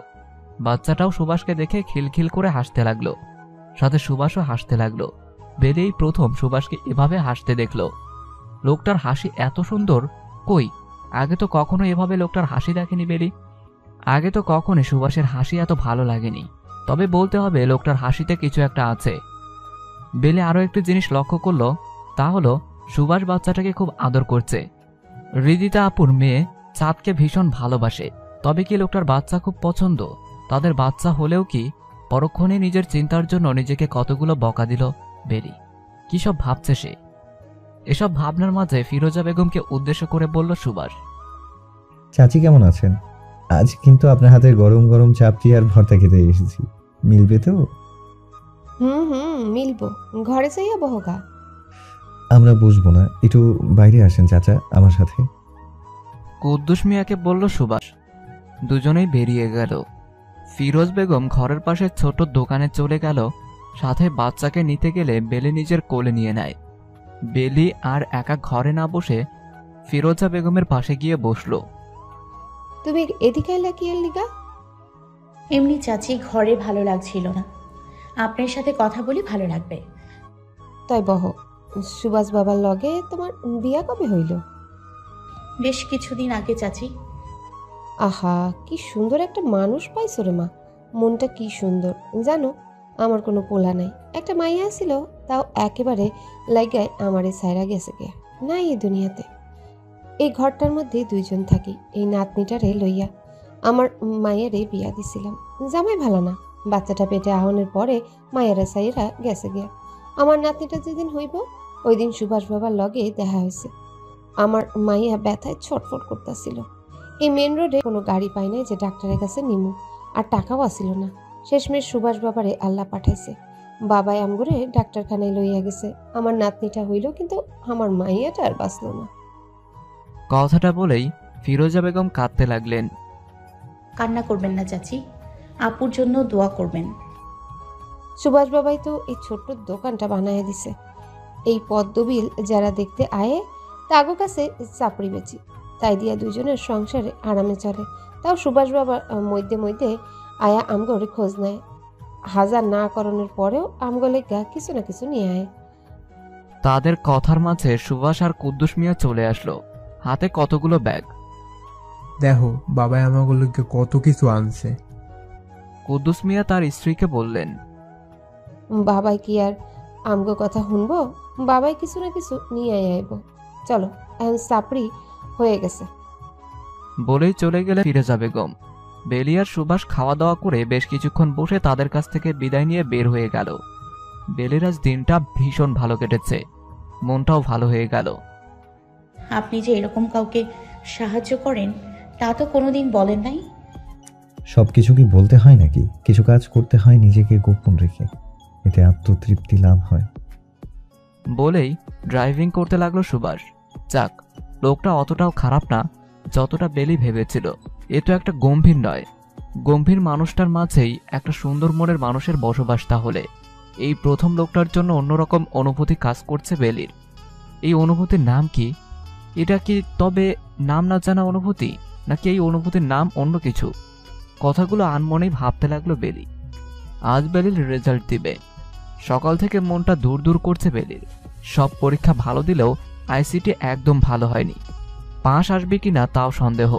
G: বাচ্চাটাও সুভাষকে দেখে খিলখিল করে হাসতে লাগলো, সাথে সুভাষও হাসতে লাগলো। বেলি প্রথম সুভাষকে এভাবে হাসতে দেখলো। লোকটার হাসি এত সুন্দর, কই আগে তো কখনো এভাবে লোকটার হাসি দেখেনি বেলি। আগে তো কখনো সুভাষের হাসি এত ভালো লাগেনি। তবে বলতে হবে লোকটার হাসিতে কিছু একটা আছে। বেলি আরো একটি জিনিস লক্ষ্য করলো, তা হলো সুভাষ বাচ্চাটাকে খুব আদর করছে। হৃদিতা আপুর মেয়ে চাঁদকে ভীষণ ভালোবাসে। তবে কি লোকটার বাচ্চা খুব পছন্দ? তাদের বাচ্চা হলেও কি পরক্ষণে নিজের চিন্তার জন্য নিজেকে কতগুলো বকা দিল বেলি। কি সব ভাবছে সে? এসব ভাবনার মাঝে ফিরোজা বেগমকে উদ্দেশ্য করে বলল সুভাষ,
B: চাচি কেমন আছেন? আজ কিন্তু আপনার হাতে গরম গরম চাপটি আর ভর্তা খেতে এসেছি, মিলবে তো?
P: মিলবো। ঘরে যাইয়া বহগা।
B: আমরা বসবো না, একটু বাইরে আসেন চাচা আমার সাথে।
G: কুদ্দুস মিয়াকে বলল সুভাষ। দুজনেই বেরিয়ে গেল। ফিরোজ বেগম ঘরের পাশে ছোট দোকানে চলে গেল। সাথে বাচ্চাকে নিতে গেলে বেলি নিজের কোলে নিয়ে নেয়। বেলি আর একা ঘরে না বসে ফিরোজা বেগমের পাশে গিয়ে বসলো।
P: তুমি এদিকে এলা কি লিগা?
A: এমনি চাচি, ঘরে ভালো লাগছিল না, আপনার সাথে কথা বলি ভালো লাগবে।
P: তাই বহ, সুভাষ বাবার লগে তোমার বিয়া কবে হইল?
A: বেশ কিছুদিন আগে চাচি।
P: আহা, কি সুন্দর একটা মানুষ পাইছো রে মা। মনটা কি সুন্দর জানো। আমার কোনো পোলা নাই, একটা মাইয়া ছিল, তাও একেবারে লাগায় আমারে সাইরা গেছে গে নাই এই দুনিয়াতে। এই ঘরটার মধ্যে 2 জন থাকি। এই নাতনিটারে লইয়া আমার মায়েরে বিয়া দিছিলাম। জামাই ভালো না, বাচ্চাটা পেটে আহনের পরে মায়েরা সাইয়েরা গেছে গিয়া। আমার নাতনিটা যেদিন হইব ওই দিন সুভাষ বাবার লগে দেখা হয়েছে। আমার মাইয়া ব্যথায় ছটফট করতেছিল। এই মেন রোডে কোনো গাড়ি পাই নাই যে ডাক্তারের কাছে নিমু, আর টাকাও আসিল না। শেষমেশ সুভাষ বাবারে আল্লাহ পাঠাইছে, বাবাই আমগরে ডাক্তারখানায় লইয়া গেছে। আমার নাতনিটা হইল, কিন্তু আমার মাইয়াটা আর বাঁচল না।
G: কথাটা বলেই ফিরোজা বেগম কাঁদতে লাগলেন।
A: কান্না করবেন না চাচি, আপুর জন্য দোয়া করবেন।
P: সুভাষ বাবাই তো এই ছোট্ট দোকানটা বানায় দিছে। এই পদ্মবিল যারা দেখতে আয়ে তাগো কাছে চাপড়ি বেচি, তাই দিয়া দুজনের সংসারে আরামে চলে। তাও সুভাষ বাবার মধ্যে মধ্যে আয়া আমগরে খোঁজ নেয়। হাজার না করণের পরেও আমগলে গা কিছু না কিছু নিয়ে আয়।
G: তাদের কথার মাঝে সুভাষ আর কুদ্দুস মিয়া চলে আসলো, হাতে কতগুলো ব্যাগ।
O: দেখো বাবাই আমাগুলোকে কত কিছু আনছে।
G: কুদ্দুস মিয়া তার স্ত্রীকে বললেন,
P: বাবাই কি আর আমগো কথা শুনবো? বাবাই কিছু না কিছু নিয়ে আইব। চলো, এখন চাপড়ি হয়ে গেছে।
G: বলেই চলে গেলে ফিরোজা বেগম। বেলি আর সুভাষ খাওয়া দাওয়া করে বেশ কিছুক্ষণ বসে তাদের কাছ থেকে বিদায় নিয়ে বের হয়ে গেল। বেলির আজ দিনটা ভীষণ ভালো কেটেছে, মনটাও ভালো হয়ে গেল।
A: আপনি যে এরকম কাউকে সাহায্য করেন তা তো কোনোদিন বলেন নাই।
B: সব কিছু কি বলতে হয় নাকি? কিছু কাজ করতে হয় নিজেকে গোপন রেখে, এতে আত্মতৃপ্তি লাভ হয়।
G: বলেই ড্রাইভিং করতে লাগলো সুভাষ। যাক, লোকটা অতটাও খারাপ না যতটা বেলি ভেবেছিল। এ তো একটা গম্ভীর নয়, গম্ভীর মানুষটার মাঝেই একটা সুন্দর মনের মানুষের বসবাস। তাহলে এই প্রথম লোকটার জন্য অন্যরকম অনুভূতি কাজ করছে বেলির। এই অনুভূতির নাম কি? এটা কি তবে নাম না জানা অনুভূতি, নাকি এই অনুভূতির নাম অন্য কিছু? কথাগুলো আনমনেই ভাবতে লাগলো বেলি। আজ বেলির রেজাল্ট দিবে। সকাল থেকে মনটা দূর দূর করছে বেলির। সব পরীক্ষা ভালো দিলেও আইসিটি একদম ভালো হয়নি। পাশ আসবে কিনা তাও সন্দেহ।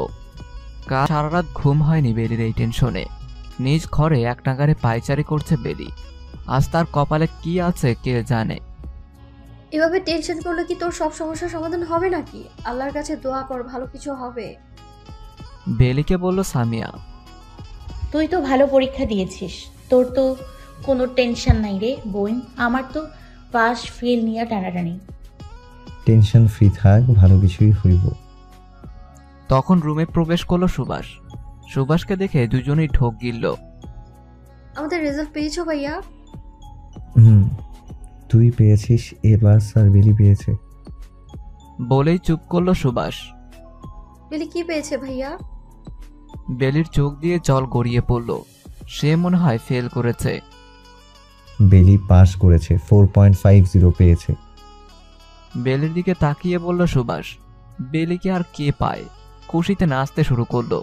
G: কাল সারা রাত ঘুম হয়নি বেলির এই টেনশনে। নিজ ঘরে এক নাগারে পায়চারি করছে বেলি। আজ তার কপালে কি আছে কে জানে।
H: এভাবে টেনশন করলে কি তোর সব সমস্যার সমাধান হবে নাকি? আল্লাহর কাছে দোয়া কর, ভালো কিছু হবে।
G: বেলিকে বলল সামিয়া।
A: তুই তো ভালো পরীক্ষা দিয়েছিস, তোর তো কোনো টেনশন নাই রে বোন। আমার তো পাস ফেল নিয়ে টানাটানি।
B: টেনশন ফ্রি থাক, ভালো কিছুই হইব।
G: তখন রুমে প্রবেশ করলো সুভাষ। সুভাষকে দেখে দুজনেই ঢোক গিলল।
H: আমাদের রেজাল্ট পেয়েছো ভাইয়া?
B: তুই পেয়েছিস এ প্লাস আর বেলি পেয়েছে।
G: বলেই চুপ করলো সুভাষ।
H: বেলি কি পেয়েছে ভাইয়া?
G: বেলির চোখ দিয়ে জল গড়িয়ে পড়ল। সে মনে হয় ফেল করেছে।
B: বেলি পাস করেছে, 4.50 পেয়েছে।
G: বেলির দিকে তাকিয়ে বলল সুভাষ। বেলিকে আর কে পায়? খুশিতে নাচতে শুরু করলো।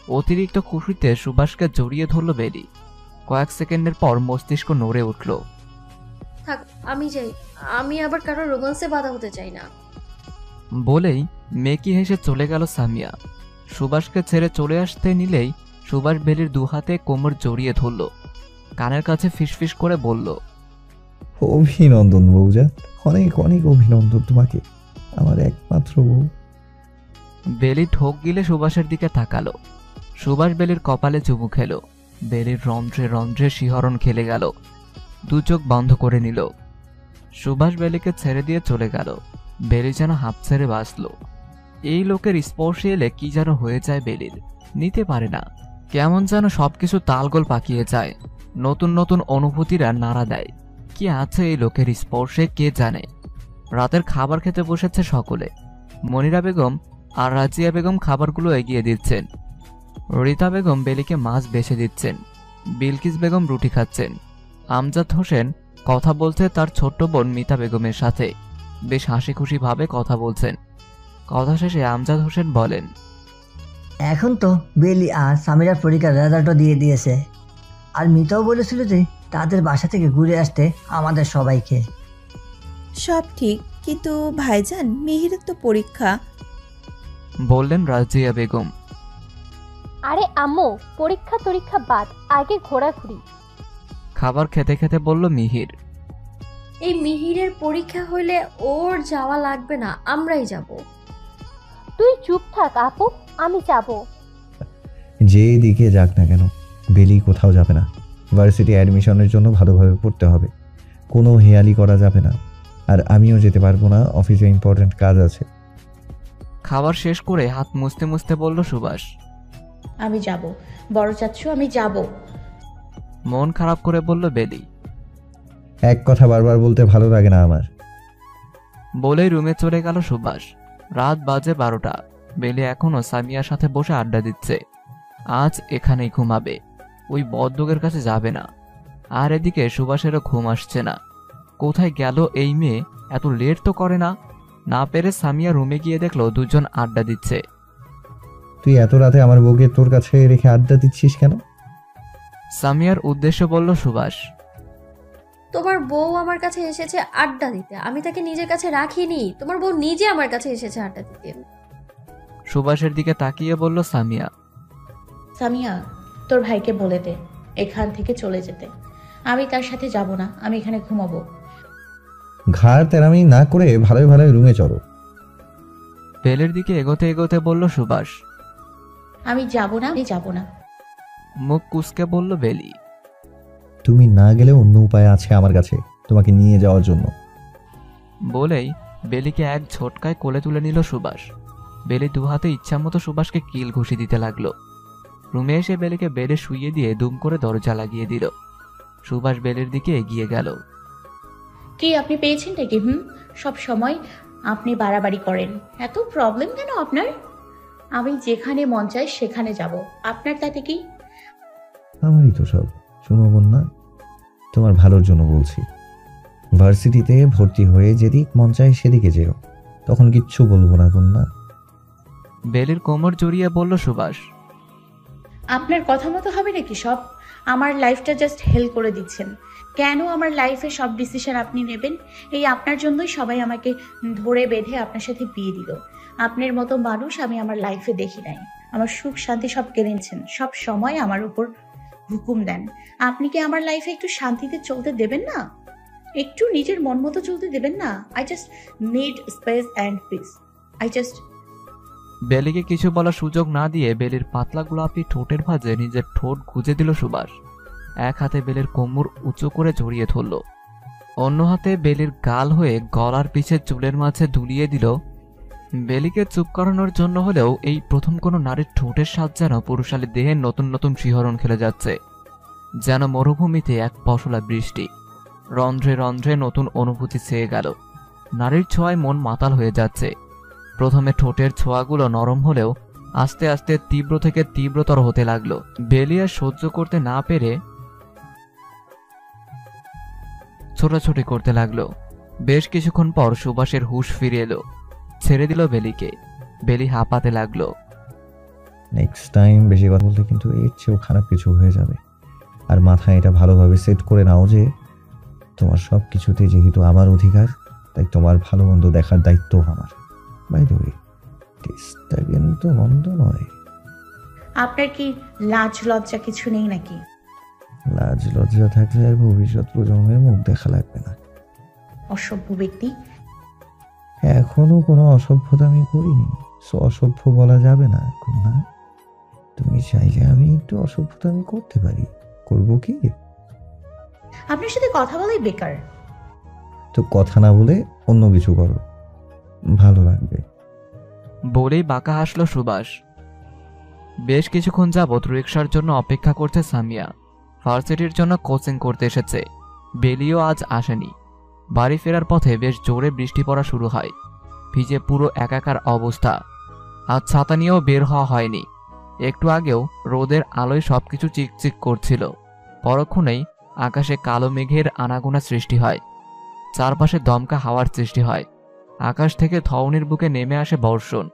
G: অতিরিক্ত খুশিতে সুভাষকে জড়িয়ে ধরল বেলি। কয়েক সেকেন্ডের পর মস্তিষ্ক নড়ে উঠল।
H: থাক, আমি যাই। আমি আবার কারো রোমান্সে বাধা হতে চাই না।
G: বলেই মেকি হেসে চলে গেল সামিয়া। সুভাষকে ছেড়ে চলে আসতে নিলেই সুভাষ বেলির দুহাতে কোমর জড়িয়ে ধরল। কানের কাছে ফিসফিস করে বলল,
B: অভিনন্দন বউজান, অনেক অনেক অভিনন্দন তোমাকে, আমার একমাত্র বউ।
G: বেলি ঠোক গিলে সুভাষের দিকে তাকালো। সুভাষ বেলির কপালে চুমু খেলো। বেলির রন্ধ্রে রন্ধ্রে শিহরণ খেলে গেল। দু চোখ বন্ধ করে নিল। সুভাষ বেলিকে ছেড়ে দিয়ে চলে গেল। বেলি যেন হাঁপ ছেড়ে বাঁচল। এই লোকের স্পর্শে এলে কি যেন হয়ে যায় বেলির, নিতে পারে না। কেমন যেন সবকিছু তালগোল পাকিয়ে যায়। নতুন নতুন অনুভূতিরা নাড়া দেয়। কি আছে এই লোকের স্পর্শে কে জানে। রাতের খাবার খেতে বসেছে সকলে। মনিরা বেগম আর রাজিয়া বেগম খাবারগুলো এগিয়ে দিচ্ছেন। রীতা বেগম বেলিকে মাছ বেছে দিচ্ছেন। বিলকিস বেগম রুটি খাচ্ছেন। আমজাদ হোসেন কথা বলছে তার ছোট্ট বোন মিতা বেগমের সাথে। বেশ হাসি খুশি ভাবে কথা বলছেন। কথা শেষে আমজাদ হোসেন বলেন,
Q: এখন তো বেলি আর সামিরার পরীক্ষার রেজাল্টও দিয়ে দিয়েছে। আর মিতাও বলেছিল যে তাদের বাসা থেকে ঘুরে আসতে আমাদের সবাইকে।
M: সব ঠিক, কিন্তু ভাইজান মিহিরের তো পরীক্ষা।
G: বললেন রাজিয়া বেগম।
L: আরে আম্মু, পরীক্ষা তরীক্ষা বাদ, আগে ঘোরাঘুরি।
G: খাবার খেতে খেতে বলল মিহির।
H: এই মিহিরের পরীক্ষা হইলে ওর যাওয়া লাগবে না, আমরাই যাব।
L: তুই চুপ থাক আপু, আমি যাব।
B: যে দিকে যাক না কেন বেলি কোথাও যাবে না। ভার্সিটি অ্যাডমিশনের জন্য ভালোভাবে পড়তে হবে, কোনো হেয়ালি করা যাবে না। আর আমিও যেতে পারবো না, অফিসে ইম্পর্ট্যান্ট কাজ আছে।
G: খাবার শেষ করে হাত মুছতে মুছতে বলল সুভাষ।
A: আমি যাব, বড় চাচ্ছু, আমি যাব।
G: মন খারাপ করে বলল বেলি।
B: এক কথা বারবার বলতে ভালো লাগে না আমার।
G: বলেই রুমে চলে গেল সুভাষ। রাত বাজে 12টা। বেলি এখনো সামিয়ার সাথে বসে আড্ডা দিচ্ছে। আজ এখানেই ঘুমাবে, ওই বদলোকের কাছে যাবে না। আর এদিকে সুভাষেরও ঘুম আসছে না। কোথায় গেল এই মেয়ে? এত লেট তো করে না। না পেরে সামিয়া রুমে গিয়ে দেখলো দুজন আড্ডা দিচ্ছে।
B: তুই এত রাতে আমার বউকে তোর কাছে রেখে আড্ডা দিচ্ছিস কেন?
G: সামিয়ার উদ্দেশ্যে বলল সুভাষ।
H: তোমার বউ আমার কাছে এসেছে আড্ডা দিতে, আমি তাকে নিজের কাছে রাখিনি। তোমার বউ নিজে আমার কাছে এসেছে আড্ডা দিতে।
G: সুভাষের দিকে তাকিয়ে বলল সামিয়া।
A: সামিয়া, তোর ভাইকে বলে দে এখান থেকে চলে যেতে। আমি তার সাথে যাব না, আমি এখানে ঘুমাবো।
B: ঘাড় তেরামি না করে ভালোই ভালোই রুমে চলো।
G: বেলের দিকে এগোতে এগোতে বলল সুভাষ।
A: আমি যাব না, আমি যাব না।
G: মুখ কুঁচকে বলল বেলি।
B: তুমি না গেলে অন্য উপায় আছে আমার কাছে তোমাকে নিয়ে যাওয়ার জন্য।
G: বলেই বেলিকে এক ঝটকায় কোলে তুলে নিল সুভাষ। বেলি দুহাতে ইচ্ছামতো সুভাষকে কিল ঘুষি দিতে লাগলো। রুমে এসে বেলিকে বেডে শুইয়ে দিয়ে দুম করে দরজা লাগিয়ে দিল। সুভাষ বেলের দিকে এগিয়ে গেল।
A: কি আপনি পেয়েছেন নাকি? সব সময় আপনি বাড়াবাড়ি করেন। এত প্রবলেম কেন আপনার? আমি যেখানে মন চাই সেখানে যাব, আপনার তাতে কি?
B: আমারই তো সব। শোনো বন্যা, তোমার ভালোর জন্য বলছি, ভার্সিটিতে ভর্তি হয়ে যেদিক মন চায় সেদিকে যেও, তখন কিচ্ছু বলবো না বন্যা।
G: বেলির কোমর জড়িয়ে বলল সুভাষ।
A: আপনার কথা মতো হবে নাকি সব? আমার লাইফটা জাস্ট হেল করে দিচ্ছেন। কেন আমার লাইফে সব ডিসিশন আপনি নেবেন? এই আপনার জন্যই সবাই আমাকে ধরে বেঁধে আপনার সাথে বিয়ে দিল। আপনার মতো মানুষ আমি আমার লাইফে দেখি নাই। আমার সুখ শান্তি সব কেড়েছেন, সব সময় আমার উপর হুকুম দেন। আপনি কি আমার লাইফে একটু শান্তিতে চলতে দেবেন না? একটু নিজের মন মতো চলতে দেবেন না? I just need space and peace.
G: বেলিকে কিছু বলার সুযোগ না দিয়ে বেলির পাতলা গোলাপি ঠোঁটের ভাঁজে নিজের ঠোঁট গুজে দিল সুভাষ। এক হাতে বেলের কোমর উঁচু করে জড়িয়ে ধরল, অন্য হাতে বেলির গাল হয়ে গলার পিছে চুলের মাঝে দুলিয়ে দিল। বেলিকে চুপ করানোর জন্য হলেও এই প্রথম কোনো নারীর ঠোঁটের স্বাদ যেন পুরুষালী দেহে নতুন নতুন শিহরণ খেলে যাচ্ছে। যেন মরুভূমিতে এক পশলা বৃষ্টি। রন্ধ্রে রন্ধ্রে নতুন অনুভূতি ছেয়ে গেল। নারীর ছোঁয়ায় মন মাতাল হয়ে যাচ্ছে। প্রথমে ঠোঁটের ছোঁয়াগুলো নরম হলেও আস্তে আস্তে তীব্র থেকে তীব্রতর হতে লাগলো। বেলি আর সহ্য করতে না পেরে ছোটাছুটি করতে লাগলো। বেশ কিছুক্ষণ পর সুভাষের হুঁশ ফিরে এলো। ছেড়ে দিল বেলিকে। বেলি হাঁপাতে লাগলো।
B: নেক্সট টাইম বেশি কথা বলতে কিন্তু এর চেয়েও খারাপ কিছু হয়ে যাবে। আর মাথায় এটা ভালোভাবে সেট করে নাও যে তোমার সব কিছুতে যেহেতু আমার অধিকার, তাই তোমার ভালো মন্দ দেখার দায়িত্ব আমার। বাই দ্য ওয়ে, টেস্টটা কিন্তু মন্দ নয়।
A: আপনার কি লাজ লজ্জা কিছু নেই নাকি?
B: লাজ লজ্জা থাকলে আর ভবিষ্যৎ প্রজন্মের মুখ দেখা লাগবে না।
A: অসভ্য ব্যক্তি।
B: এখনো কোনো অসভ্যতা আমি করিনি, সো অসভ্য বলা যাবে না। না, তুমি চাইলে আমি একটু অসভ্যতা আমি করতে পারি। করবো কি?
A: আপনার সাথে কথা বলাই বেকার।
B: তো কথা না বলে অন্য কিছু করো, ভালো লাগবে।
G: বলেই বাঁকা হাসল সুভাষ। বেশ কিছুক্ষণ যাবৎ রিক্সার জন্য অপেক্ষা করছে সামিয়া। ভার্সিটির জন্য কোচিং করতে এসেছে। বেলিও আজ আসেনি। বাড়ি ফেরার পথে বেশ জোরে বৃষ্টি পড়া শুরু হয়। ভিজে পুরো একাকার অবস্থা। আজ ছাতা নিয়েও বের হওয়া হয়নি। একটু আগেও রোদের আলোয় সবকিছু চিকচিক করছিল। পরক্ষণেই আকাশে কালো মেঘের আনাগোনা সৃষ্টি হয়। চারপাশে দমকা হাওয়ার সৃষ্টি হয়। আকাশ থেকে ধওনির বুকে নেমে আসে বর্ষণ।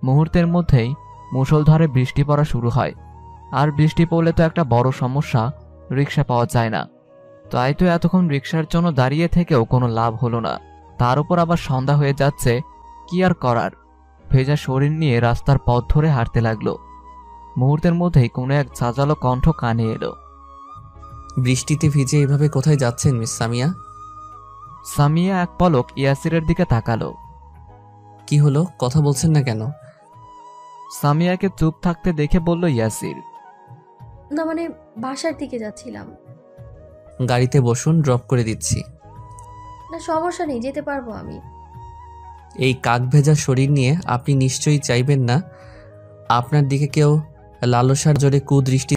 G: মুহূর্তের মধ্যেই মুষলধারে বৃষ্টি পড়া শুরু হয়। আর বৃষ্টি পড়লে তো একটা বড় সমস্যা, রিক্সা পাওয়া যায় না। তাই তো এতক্ষণ রিক্সার জন্য দাঁড়িয়ে থেকেও কোনো লাভ হলো না। তার উপর আবার সন্ধ্যা হয়ে যাচ্ছে, কি আর করার। ভেজা শরীর নিয়ে রাস্তার পথ ধরে হাঁটতে লাগলো। মুহূর্তের মধ্যেই কোনো এক ঝাঁঝালো কণ্ঠ কানে এলো।
N: বৃষ্টিতে ভিজে এভাবে কোথায় যাচ্ছেন মিস সামিয়া?
G: সামিয়া এক পলক ইয়াসিরের দিকে তাকালো।
N: কি হলো, কথা বলছেন না কেন?
G: সামিয়াকে চুপ থাকতে দেখে বলল ইয়াসির।
H: না মানে বাসার দিকে যাচ্ছিলাম।
N: গাড়িতে বসুন, ড্রপ করে দিচ্ছি।
H: না সমস্যা নেই, যেতে পারবো আমি।
N: এই কাক ভেজা শরীর নিয়ে আপনি নিশ্চয়ই চাইবেন না আপনার দিকে কেউ লালসার জোরে কুদৃষ্টি